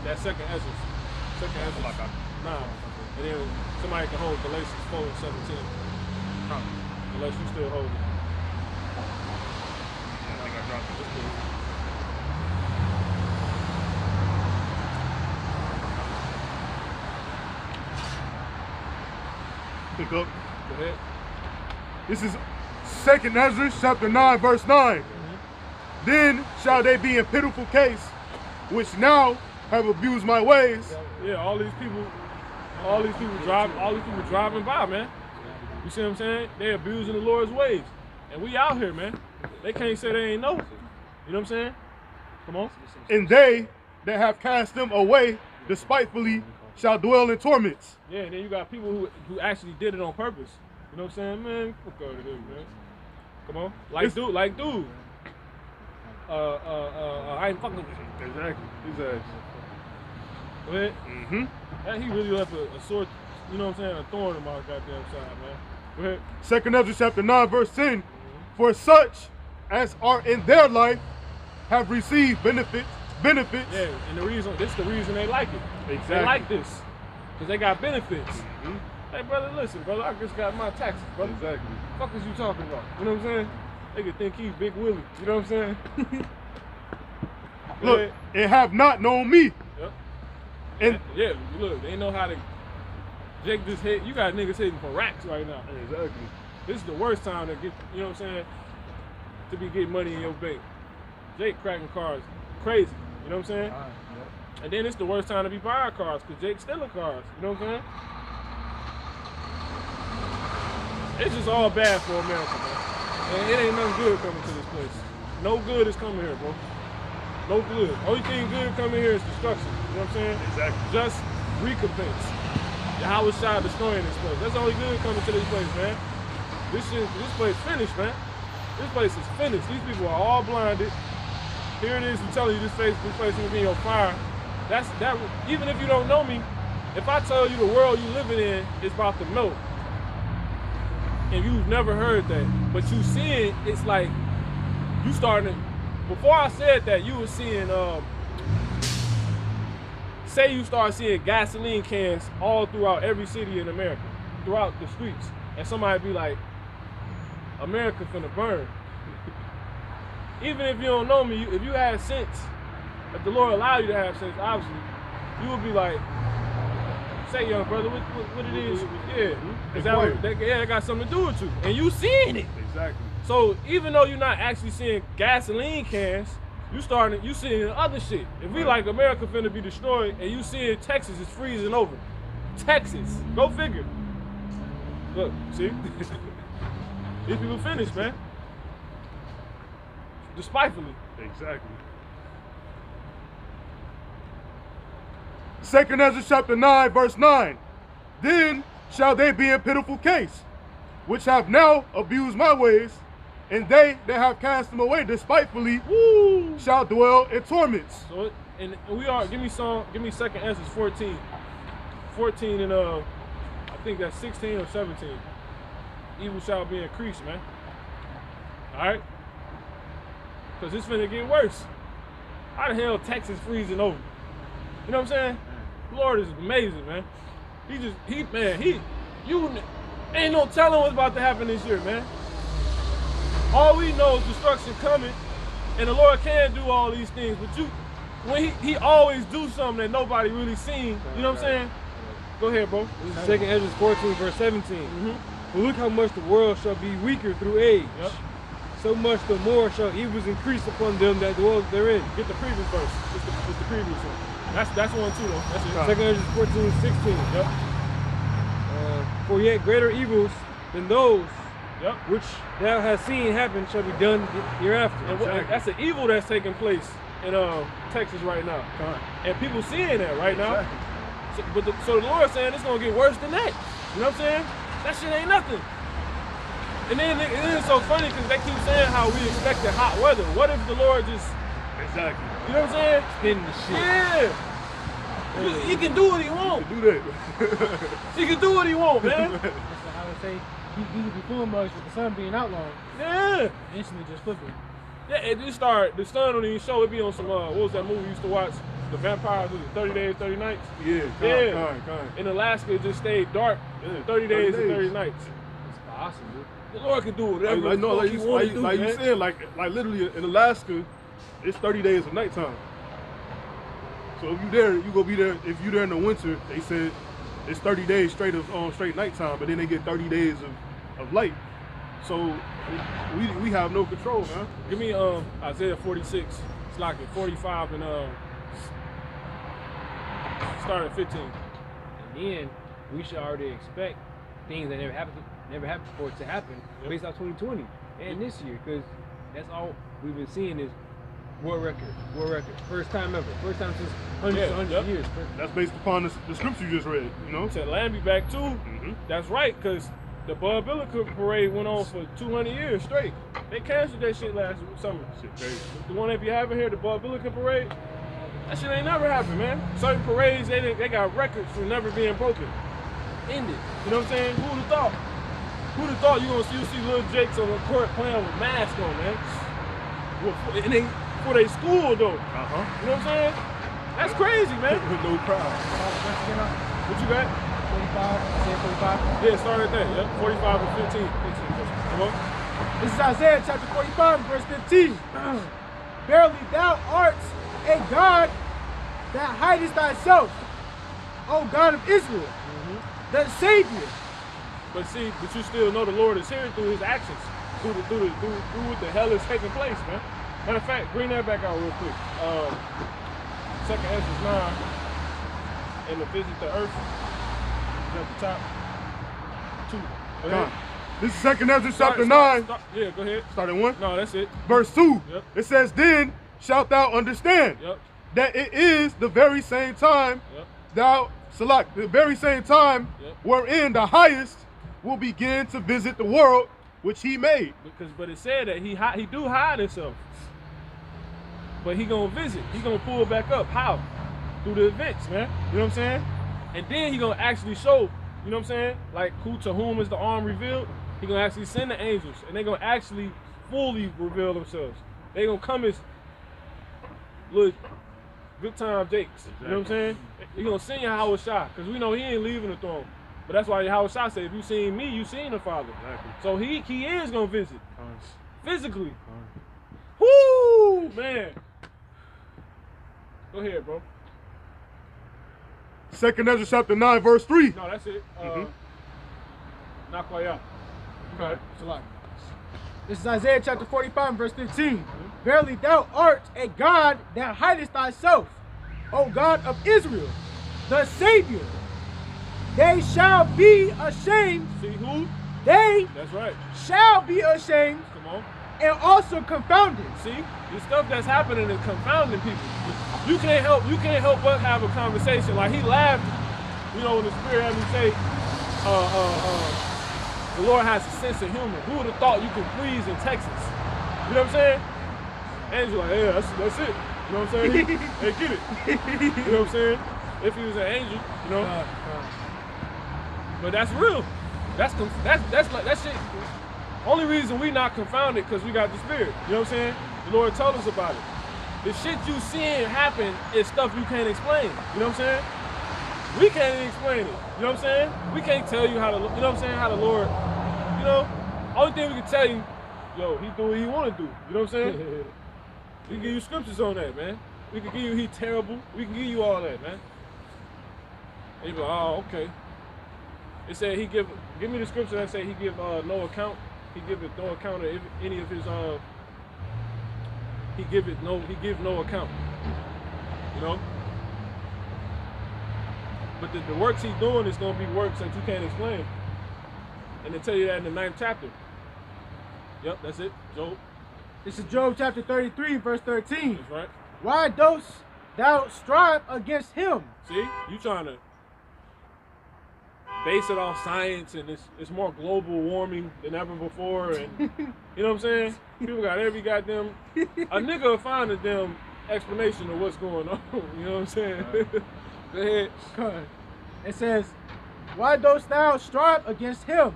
that second essence. Nah. And then somebody can hold Galatians 4 and 17. Unless you still hold it.
I think I dropped it.
That's cool.
Pick up.
Go ahead.
This is 2nd Ezra chapter 9, verse 9. Then shall they be in pitiful case, which now have abused my ways.
Yeah, all these people driving by, man. You see what I'm saying? They abusing the Lord's ways. And we out here, man. They can't say they ain't know. You know what I'm saying? Come on.
And they that have cast them away despitefully shall dwell in torments.
Yeah, and then you got people who actually did it on purpose. You know what I'm saying? Man, fuck out of here, man. Come on. Like dude. I ain't fucking with you.
Exactly. Exactly.
Go ahead.
Mm-hmm.
And he really left a sword, you know what I'm saying, a thorn in my goddamn side, man. Go ahead.
2 Ezra chapter 9, verse 10. For such as are in their life have received benefits.
Yeah, and this the reason they like it.
Exactly.
They like this. Because they got benefits. Hey, brother, listen, brother, I just got my taxes, brother.
Exactly.
What the fuck is you talking about? You know what I'm saying? They could think he's Big Willie. You know what I'm saying?
Look, and have not known me.
Yep.
And
yeah, look, they know how to. Jake just hit. You got niggas hitting for racks right now.
exactly.
This is the worst time to get, you know what I'm saying, to be getting money in your bank. Jake cracking cars, crazy. You know what I'm saying? And then it's the worst time to be buying cars because Jake's stealing cars. You know what I'm saying? It's just all bad for America, man. And it ain't nothing good coming to this place. No good is coming here, bro. No good. Only thing good coming here is destruction. You know what I'm saying?
Exactly.
Just recompense. Yahweh Shai destroying this place. That's the only good coming to this place, man. This place finished, man. This place is finished. These people are all blinded. Here it is, I'm telling you, this place will be on fire. Even if you don't know me, if I tell you the world you living in is about to melt, and you've never heard that, but you see it, it's like you starting. Before I said that, you were seeing. Say you start seeing gasoline cans all throughout every city in America, throughout the streets, and somebody be like, "America finna burn." Even if you don't know me, if you had sense, if the Lord allowed you to have sense, obviously, you would be like, say, young brother, what it is, yeah. That got something to do with you. And you seeing it.
Exactly.
So even though you're not actually seeing gasoline cans, you seeing other shit. If we like America finna be destroyed and you seeing Texas is freezing over. Texas, go figure. Look, see? These people finished, man. Despitefully.
Exactly. 2 Ezra chapter 9, verse 9. Then shall they be in pitiful case, which have now abused my ways, and they that have cast them away despitefully shall dwell in torments.
So and we are, give me 2 Ezra 14. 14 and I think that's 16 or 17. Evil shall be increased, man. Alright? Because it's finna get worse. How the hell Texas freezing over? You know what I'm saying? The Lord is amazing, man. You ain't no telling what's about to happen this year, man. All we know is destruction coming, and the Lord can do all these things, but when he always do something that nobody really seen, you know what I'm saying? Go ahead, bro.
This is 2 Ezra 14, verse 17. But look how much the world shall be weaker through age.
Yep.
So much the more shall evils increase upon them that dwell therein.
Get the previous verse. It's the previous one. That's one too, though. That's it.
2 Ezra 14, 16.
Yep.
For yet greater evils than those
Yep.
which thou hast seen happen shall be done hereafter.
And that's an evil that's taking place in Texas right now. And people seeing that right now. So the Lord's saying it's gonna get worse than that. You know what I'm saying? That shit ain't nothing. And then it is so funny because they keep saying how we expected hot weather. What if the Lord just,
Exactly.
you know what I'm saying?
Spinning the shit.
Yeah. He can do what he want.
Do that.
He can do what he want, man.
That's how I would say you could be doing much with the sun being out long.
Yeah.
Instantly just flipping.
Yeah, it just started. The sun don't even show. It be on some, what was that movie we used to watch? The Vampires, was it 30 Days, 30 Nights?
Yeah, kind.
In Alaska, it just stayed dark. 30 days and 30 nights.
It's possible.
The Lord can do whatever
I know,
he wants to do,
like
man.
you said, like literally in Alaska, it's 30 days of nighttime. So if you there, you gonna be there. If you there in the winter, they said it's 30 days straight of straight nighttime, but then they get 30 days of light. So we have no control, man.
Give me Isaiah 46. It's like 45 and start at 15.
And then we should already expect things that never happened for it to happen based off 2020 and this year, because that's all we've been seeing is world record, first time ever, first time since hundreds of years.
That's based upon the scripture you just read, you know?
Said land be back too. That's right, because the Bud Billiken parade went on for 200 years straight. They canceled that shit last summer.
Shit crazy.
The one they be having here, the Bud Billiken parade, that shit ain't never happened, man. Certain parades, they got records for never being broken. Ended. You know what I'm saying? Who'd have thought? Who'd have thought you see little Jakes on the court playing with masks on, man? And they for their school though. You know what I'm saying? That's crazy, man.
With no crowd.
What you got?
45. Isaiah 45.
Yeah, start at that. Yep, 45 and 15. Come on.
This is Isaiah chapter 45, verse 15. Verily thou art a God that hidest thyself, O God of Israel, the Savior.
But you still know the Lord is here through his actions, through what the hell is taking place, man. Matter of fact, bring that back out real quick. Second Ezra 9, and the visit the earth is at the top. 2. Go ahead.
This is 2 Ezra chapter 9.
Yeah, go ahead.
Start at 1.
No, that's it.
Verse 2.
Yep.
It says, then shalt thou understand that it is the very same time the very same time wherein the highest will begin to visit the world which he made.
But it said that he do hide himself. But he gonna visit. He gonna pull back up. How? Through the events, man. You know what I'm saying? And then he gonna actually show, you know what I'm saying? Like to whom is the arm revealed? He gonna actually send the angels, and they gonna actually fully reveal themselves. They gonna come as little good time Jakes. You know what I'm saying? He gonna send Rawchaa, because we know he ain't leaving the throne. But that's why Rawchaa said, if you seen me, you seen the Father.
Exactly.
So he is gonna visit. Physically. Woo, man. Go ahead, bro.
2 Ezra chapter 9, verse 3.
No, that's it. Not quite out.
Okay. It's a lot. This is Isaiah chapter 45, verse 15. Verily thou art a God that hidest thyself, O God of Israel, the Savior. They shall be ashamed.
See who?
They
That's right.
shall be ashamed
Come on.
and also confounded.
See, the stuff that's happening is confounding people. You can't help but have a conversation. Like he laughed, you know, when the Spirit had me say, the Lord has a sense of humor. Who would have thought you could freeze in Texas? You know what I'm saying? And he's like, yeah, that's it. You know what I'm saying? Hey, get it. You know what I'm saying? If he was an angel, you know. But that's real. That's like that shit. Only reason we not confounded because we got the Spirit. You know what I'm saying? The Lord told us about it. The shit you seeing happen is stuff you can't explain. You know what I'm saying? We can't even explain it. You know what I'm saying? We can't tell you how to, you know what I'm saying, how the Lord, you know? Only thing we can tell you, yo, he do what he want to do. You know what I'm saying? We can give you scriptures on that, man. We can give you he terrible. We can give you all that, man. And you go, oh, okay. It said he give me the scripture that say he give no account. He give it no account of any of his he give no account. You know? But the works he's doing is gonna be works that you can't explain. And they tell you that in the 9th chapter. Yep, that's it. Job.
This is Job chapter 33, verse 13.
That's right.
Why dost thou strive against him?
See, you trying to base it off science, and it's more global warming than ever before, and you know what I'm saying? People got every goddamn a nigga will find a damn explanation of what's going on. You know what I'm saying? Go ahead.
Good. It says, why dost thou strive against him?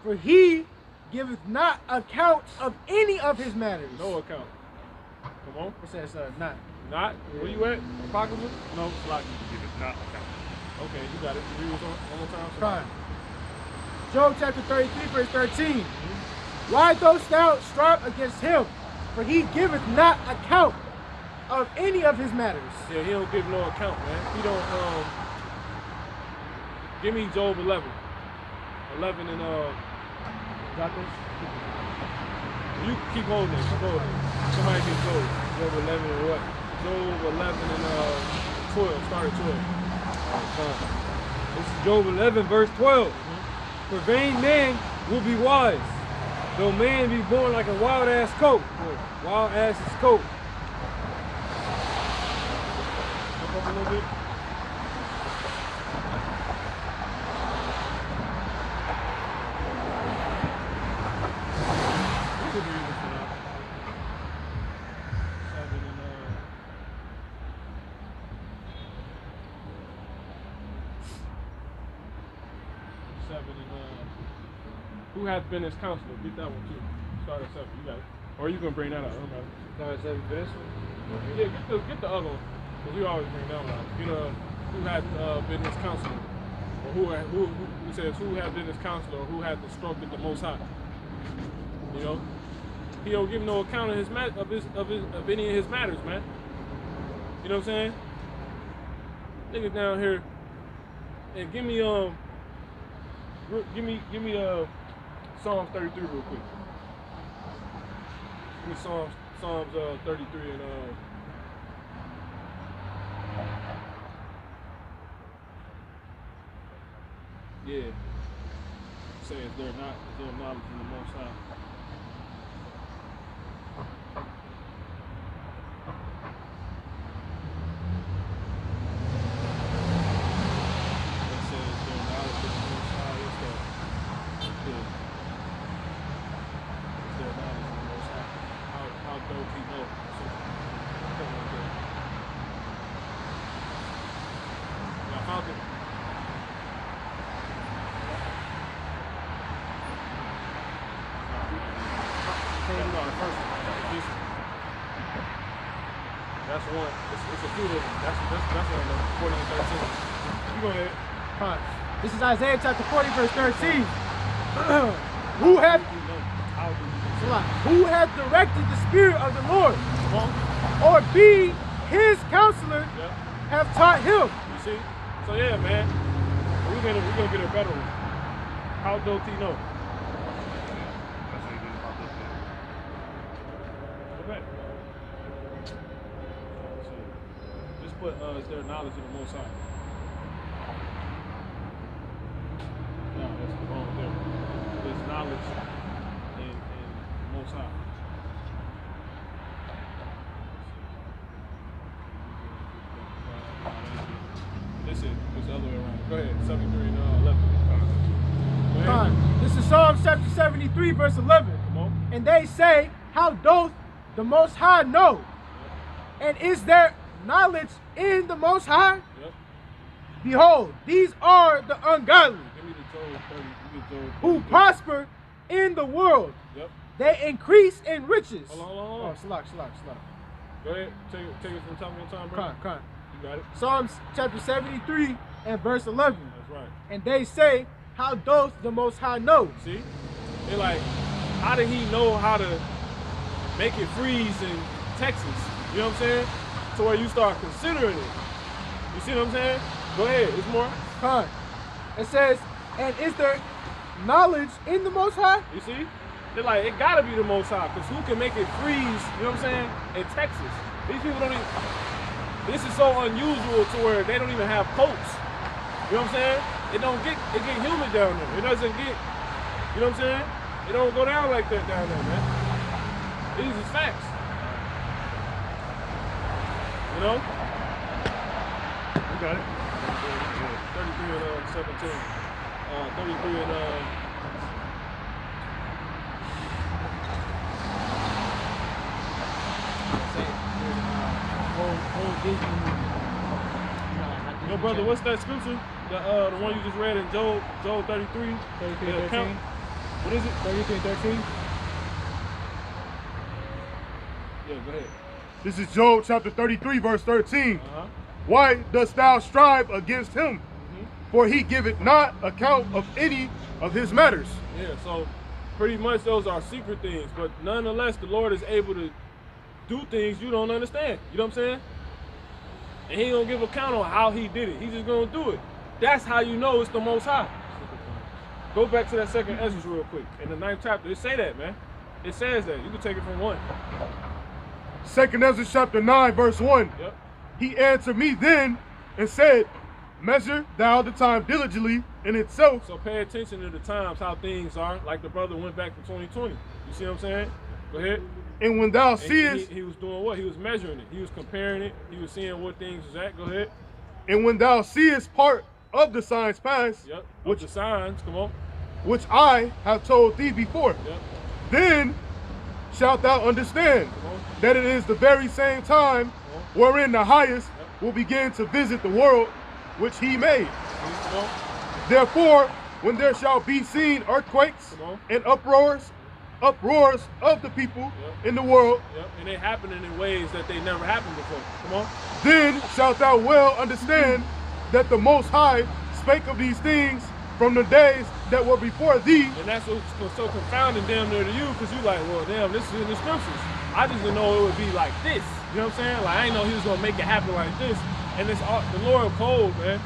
For he giveth not account of any of his matters.
No account. Come on.
It says not.
Not? Where you at? Apocrypha?
No, it's like you give it not account.
Okay, you got it. Read it one more time.
Fine. Job chapter 33, verse 13. Why dost thou strive against him? For he giveth not account of any of his matters.
Yeah, he don't give no account, man. He don't, give me Job 11. 11 and
Got this?
You keep holding it. Keep holding it. Somebody can go. Job 11 and what? Job 11 and 12. Start at 12.
This is Job 11, verse 12. For vain man will be wise, though man be born like a wild ass coat. Wild ass's coat.
Up a little bit. We could be using for now. 7 and 7 and who hath been his counselor? Beat that one too. Start at 7. You got it. Or you gonna bring that out? I don't know.
Start at 7 for this one.
Yeah, get the other one. Cause we always bring that one out. You know, who had been his counselor, or who he says who had been his counselor, or who had the stroke at the Most High. You know, he don't give no account of of any of his matters, man. You know what I'm saying? Niggas down here, and give me Psalms 33 real quick. Give me Psalms 33 and yeah. Say is there knowledge in the Most High? It says is there knowledge in the Most High? What's that? Yeah. Is there knowledge in the Most High? How dope he know? Something like that. Yeah, I found it. That's one. It's a few of them. That's one of them. 40 and 13. You go ahead.
Fine. This is Isaiah chapter 40, verse 13. Who hath directed the Spirit of the Lord, or be his counselor, have taught him.
You see? So yeah, man. We're gonna get a better one. How doth he know? Just put is there knowledge in the Most High? No, that's the wrong there. There's knowledge in the Most High. This is the other way around. Go ahead, 73 and 11. Go ahead.
Fine. This is Psalms chapter 73, verse 11.
Come on.
And they say, how doth the Most High know? And is there knowledge in the Most High?
Yep.
Behold, these are the ungodly,
Give me the Job 30. Give me Job 30.
who prosper in the world.
Yep.
They increase in riches.
Hold on.
Oh, slack.
Go ahead. Take it from time to time, bro.
Con.
You got it.
Psalms chapter 73 and verse 11.
That's right.
And they say, how doth the Most High know?
See? They're like, how did he know how to make it freeze in Texas? You know what I'm saying? To where you start considering it. You see what I'm saying? Go ahead. It's more.
Con. It says, and is there knowledge in the Most High?
You see? They're like, it gotta be the Most High, because who can make it freeze, you know what I'm saying, in Texas? These people don't even, this is so unusual to where they don't even have coats. You know what I'm saying? It get humid down there. It doesn't get, you know what I'm saying? It don't go down like that down there, man. These is facts. You know? You got it. 33 and 17. 33 and Yo, brother, what's that scripture? The one you just read in Job 33?
33 and 13.
What is it?
33 and 13.
Yeah, go ahead.
This is Job chapter 33, verse 13.
Uh-huh.
Why dost thou strive against him? For he giveth not account of any of his matters.
Yeah, so pretty much those are secret things, but nonetheless, the Lord is able to do things you don't understand. You know what I'm saying? And he don't give account on how he did it. He's just gonna do it. That's how you know it's the Most High. Go back to that second Ezra real quick. In the 9th chapter, it say that, man. It says that. You can take it from 1.
Second Ezra chapter 9, verse 1.
Yep.
He answered me then and said, measure thou the time diligently in itself.
So pay attention to the times, how things are. Like the brother went back to 2020. You see what I'm saying? Go ahead.
And when thou
And
seest,
he was doing what? He was measuring it. He was comparing it. He was seeing what things was at. Go ahead.
and when thou seest part of the signs past,
Yep.
which
The signs. Come on.
which I have told thee before,
Yep.
then shalt thou understand
Come on.
that it is the very same time wherein the highest will begin to visit the world which he made.
Come on.
Therefore, when there shall be seen earthquakes
Come on.
and uproars of the people
Yep.
in the world,
Yep. And they happening in ways that they never happened before. Come on.
then shalt thou well understand that the Most High spake of these things from the days that were before thee.
And that's what's so confounding damn near to you, because you like, well, damn, this is in the scriptures. I just didn't know it would be like this. You know what I'm saying? Like, I didn't know he was going to make it happen like this. And it's all, the Lord cold, man.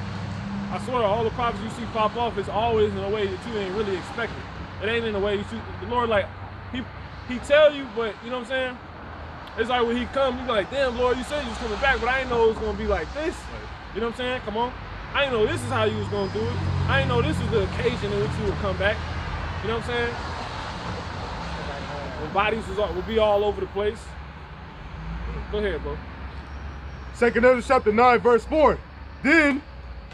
I swear, all the prophets you see pop off, it's always in a way that you ain't really expecting. It ain't in a way you see. The Lord, like, he tell you, but, you know what I'm saying? It's like when he come, you like, damn, Lord, you said you was coming back, but I didn't know it was going to be like this. You know what I'm saying? Come on. I didn't know this is how you was going to do it. I didn't know this was the occasion in which you would come back. You know what I'm saying? When bodies would be all over the place. Go ahead, bro.
Second Ezra chapter 9, verse 4. Then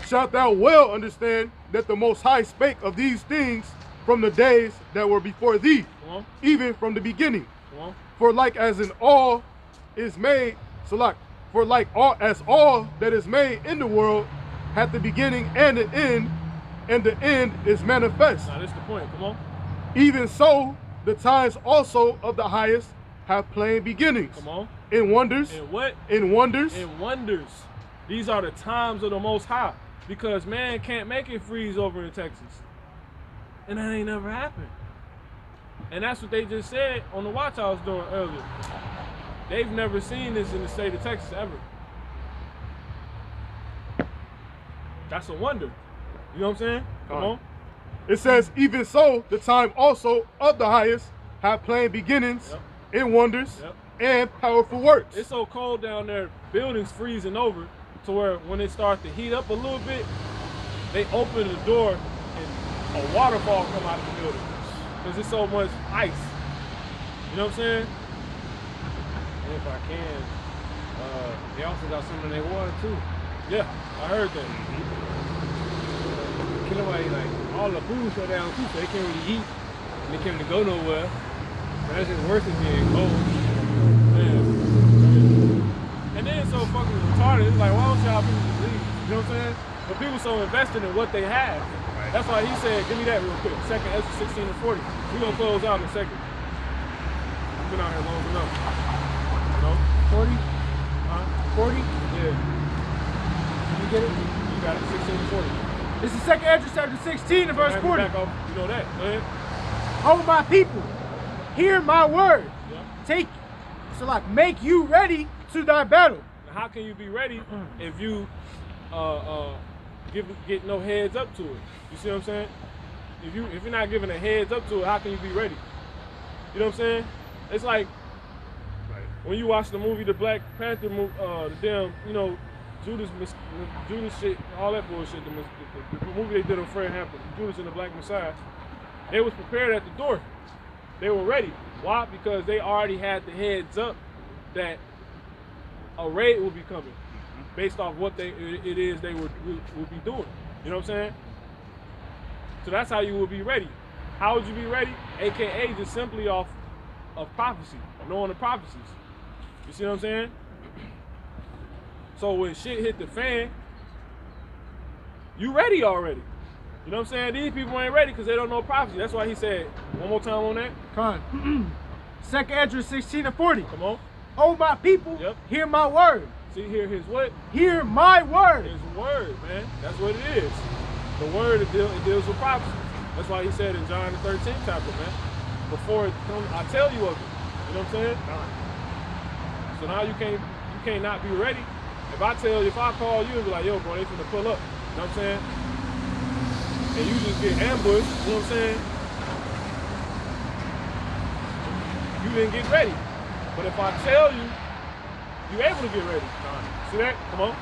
shalt thou well understand that the Most High spake of these things from the days that were before thee,
Come on.
even from the beginning.
Come on.
For like as in all is made, for like all as all that is made in the world hath the beginning and the end is manifest.
Now, this is the point. Come on.
Even so, the times also of the highest have plain beginnings.
Come on.
In wonders,
And what?
in wonders,
And wonders. These are the times of the Most High. Because man can't make it freeze over in Texas. And that ain't never happened. And that's what they just said on the watch I was doing earlier. They've never seen this in the state of Texas ever. That's a wonder. You know what I'm saying? Come on.
It says, even so, the time also of the highest have plain beginnings,
Yep.
in wonders,
Yep.
and powerful works.
It's so cold down there, buildings freezing over to where when it starts to heat up a little bit, they open the door and a waterfall come out of the building because it's so much ice. You know what I'm saying?
And if I can, they also got some in their water too.
Yeah, I heard that.
Kiloway, like all the food shut down too, so they can't really eat and they can't really go nowhere. But that's just worse than being cold.
Yeah. And then it's so fucking retarded. It's like, why don't y'all people just leave? You know what I'm saying? But people so invested in what they have. That's why he said, give me that real quick. Second Ezra 16 and 40. We're gonna close out in a second. I've been out here long enough. You know?
40?
Huh?
40?
Yeah.
You get it?
You got it, 16 and 40.
This is second Ezra chapter 16 and verse
Hand me
40.
back off. You know that. Go ahead.
Oh my people, hear my word.
Yeah.
Take, so like make you ready to thy battle.
Now, how can you be ready if you get no heads up to it? You see what I'm saying? If you're not giving a heads up to it, how can you be ready? You know what I'm saying? It's like when you watch the movie, the Black Panther movie, the damn, you know, Judas shit, all that bullshit. The movie they did on Fred Hampton, Judas and the Black Messiah. They was prepared at the door. They were ready. Why? Because they already had the heads up that a raid will be coming, based off what it is they would be doing. You know what I'm saying? So that's how you will be ready. How would you be ready? AKA just simply off of prophecy, knowing the prophecies. You see what I'm saying? So when shit hit the fan, you ready already. You know what I'm saying? These people ain't ready because they don't know prophecy. That's why he said, one more time on that.
Come on. Second Ezra 16 and 40.
Come on.
Oh my people,
Yep.
hear my word.
See here, his what?
Hear my word.
His word, man. That's what it is. The word, it deals with prophecy. That's why he said in John the 13th chapter, man, before it comes, I tell you of it. You know what I'm saying? So now you can't not be ready. If I call you and be like, yo, bro, they finna pull up. You know what I'm saying? and you just get ambushed, you know what I'm saying? You didn't get ready. But if I tell you, you're able to get ready. See that? Come on.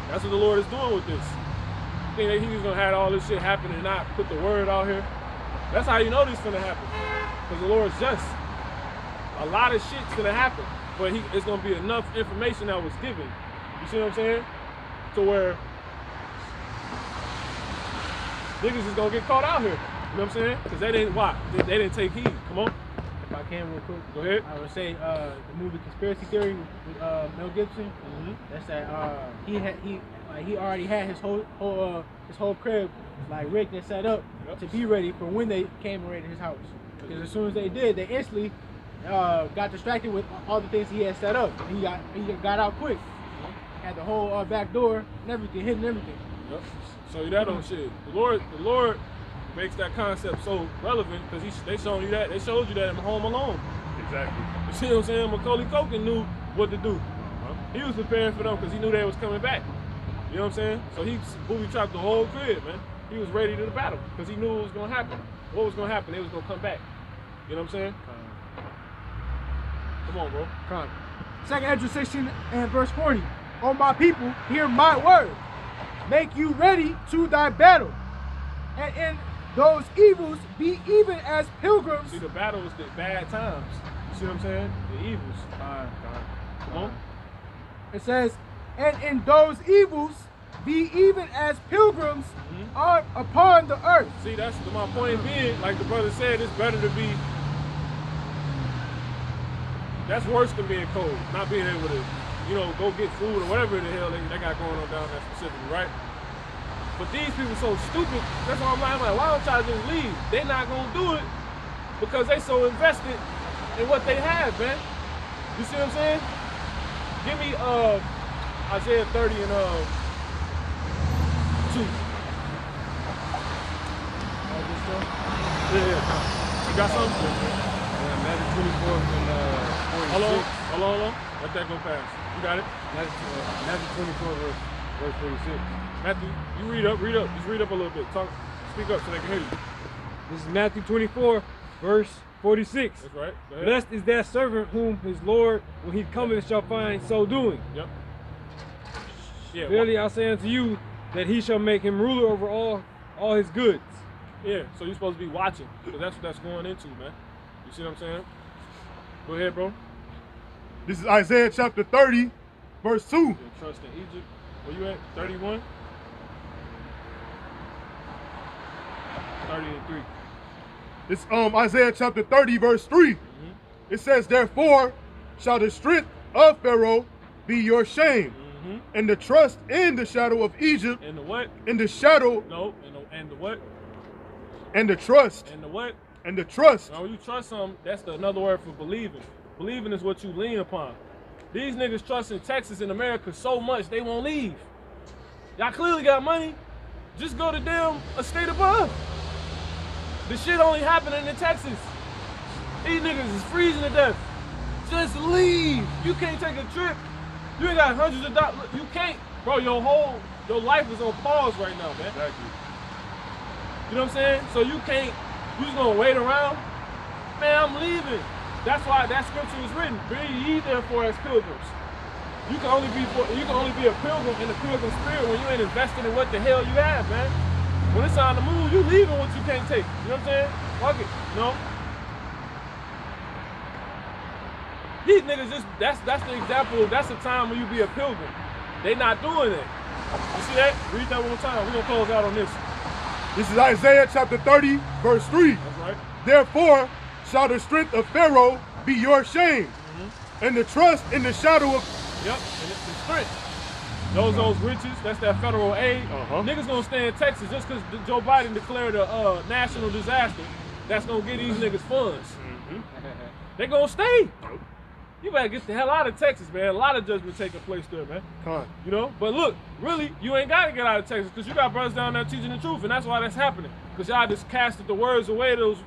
That's what the Lord is doing with this. You think that he's gonna have all this shit happen and not put the word out here? That's how you know this is gonna happen. Because the Lord's just. A lot of shit's gonna happen, but it's gonna be enough information that was given. You see what I'm saying? To where niggas is gonna get caught out here. You know what I'm saying? Because they didn't they didn't take heed. Come on.
If I can real quick.
Go ahead.
I would say the movie Conspiracy Theory with Mel Gibson. That's that he already had his whole crib like rigged and set up to be ready for when they came and raided his house. Because as soon as they did, they instantly got distracted with all the things he had set up. And he got out quick. Had the whole back door and everything, hidden everything.
Yep. So you that on shit. The Lord makes that concept so relevant because they showed you that in Home Alone.
Exactly.
You see what I'm saying? Macaulay Culkin knew what to do. He was preparing for them because he knew they was coming back. You know what I'm saying? So he booby trapped the whole crib, man. He was ready to the battle because he knew what was gonna happen. What was gonna happen? They was gonna come back. You know what I'm saying? Come on, bro.
Come. 2nd Ezra 16 and verse 40. O my people, hear my word. Make you ready to thy battle. And in those evils be even as pilgrims.
See, the battle was the bad times. You see what I'm saying? The evils. Come on.
It says, and in those evils be even as pilgrims are upon the earth.
See, that's my point being, like the brother said, it's better to be, that's worse than being cold, not being able to, go get food or whatever the hell they got going on down there specifically, right? But these people so stupid, that's why I'm like, why don't y'all just leave? They're not gonna do it because they so invested in what they have, man. You see what I'm saying? Give me Isaiah 30 and 2. Yeah. You got something?
Matthew 24 and 46.
Hold on. Let that go past. You got it?
Matthew 24 verse 46.
Matthew, you read up. Just read up a little bit. Speak up so they can hear you.
This is Matthew 24 verse 46.
That's right. Go ahead.
Blessed is that servant whom his Lord, when he cometh, shall find so doing.
Yep. Yeah.
Verily I say unto you, that he shall make him ruler over all his goods.
Yeah, so you're supposed to be watching, because that's what that's going into, man. You see what I'm saying? Go ahead, bro.
This is Isaiah chapter 30, verse 2.
You trust in Egypt. Where you at? 31? 30 and 3.
It's Isaiah chapter 30, verse 3. It says, therefore shall the strength of Pharaoh be your shame, and the trust in the shadow of Egypt.
And the what?
In the shadow.
No, and the what?
And the trust.
And the what?
And the trust.
Now, when you trust something, that's another word for believing. Believing is what you lean upon. These niggas trust in Texas and America so much they won't leave. Y'all clearly got money. Just go to damn a state above. The shit only happening in Texas. These niggas is freezing to death. Just leave. You can't take a trip. You ain't got hundreds of dollars. You can't. Bro, your life is on pause right now, man.
Exactly.
You know what I'm saying? So you just gonna wait around? Man, I'm leaving. That's why that scripture was written. Be ye therefore as pilgrims. You can only be a pilgrim in the pilgrim spirit when you ain't invested in what the hell you have, man. When it's on the move, you leaving what you can't take. You know what I'm saying? Fuck it. These niggas that's the example. That's the time when you be a pilgrim. They not doing it. You see that? Read that one more time. We're gonna close out on this.
This is Isaiah chapter 30, verse 3.
That's right.
Therefore shall the strength of Pharaoh be your shame, and the trust in the shadow of...
Yep, and it's the strength. Those riches, that's that federal aid. Niggas gonna stay in Texas just because Joe Biden declared a national disaster. That's gonna get these niggas funds. They gonna stay. You better get the hell out of Texas, man. A lot of judgment taking place there, man. You know? But look, really, you ain't gotta get out of Texas because you got brothers down there teaching the truth, and that's why that's happening. Because y'all just casted the words away of those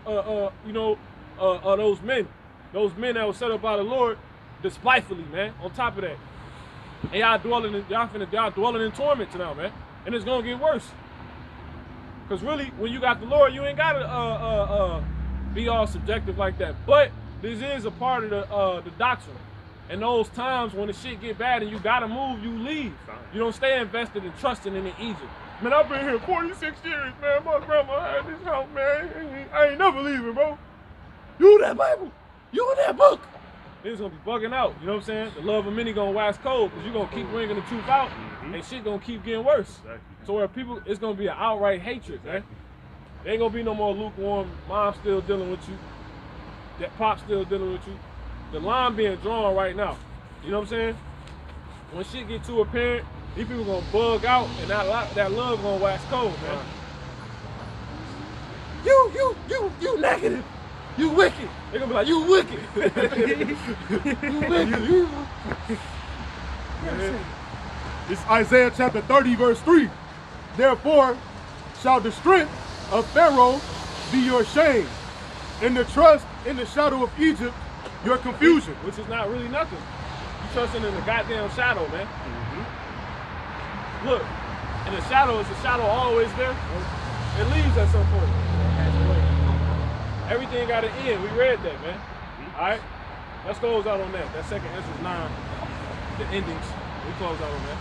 men. Those men that were set up by the Lord despitefully, man. On top of that. And y'all dwelling in torment now, man. And it's gonna get worse. Cause really, when you got the Lord, you ain't gotta be all subjective like that. But this is a part of the doctrine. And those times when the shit get bad and you gotta move, you leave. You don't stay invested and trusting in Egypt. Man, I've been here 46 years, man. My grandma had this house, man. I ain't never leaving, bro. You that Bible. You that book. It's gonna be bugging out. You know what I'm saying? The love of many gonna wax cold because you're gonna keep bringing the truth out and shit gonna keep getting worse.
Exactly.
So where people, it's gonna be an outright hatred, man. There ain't gonna be no more lukewarm. Mom still dealing with you. That pop still dealing with you. The line being drawn right now. You know what I'm saying? When shit get too apparent, these people gonna bug out and that love gonna wax cold, man. You negative. You wicked. They gonna be like, you wicked. You wicked.
It's Isaiah chapter 30, verse 3. Therefore shall the strength of Pharaoh be your shame, and the trust in the shadow of Egypt your confusion.
Which is not really nothing. You trusting in the goddamn shadow, man. Look, and the shadow, is the shadow always there? It leaves at some point. Everything got an end. We read that, man. All right? Let's close out on that. That second Ezra 9, the endings. We close out on that.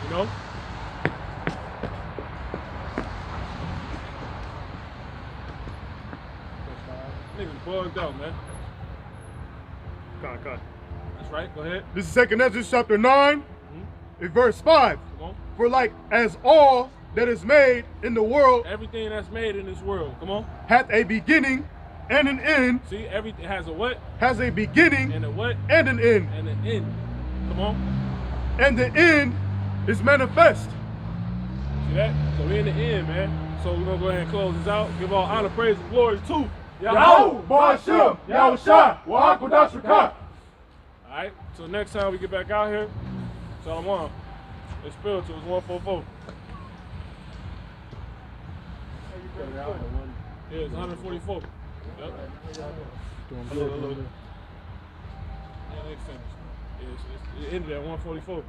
You know? Niggas bugged out, man.
Cut.
That's right. Go ahead.
This is second Ezra chapter 9, in verse 5.
Come on.
For like as all that is made in the world
Everything that's made in this world. Come on.
hath a beginning and an end,
See, everything has a what?
has a beginning
And a what?
and an end,
And an end. Come on.
and the end is manifest.
See that? So we in the end, man. So we're gonna go ahead and close this out. Give all honor, praise, and glory to
Yahweh, Ba'ashem, Yahushua, wa Qadash Rakah.
Alright, so next time we get back out here, Shalom. It's spiritual, it's 144. Yeah, it's 144. Yep. Look. Yeah, they finished. It ended at 144.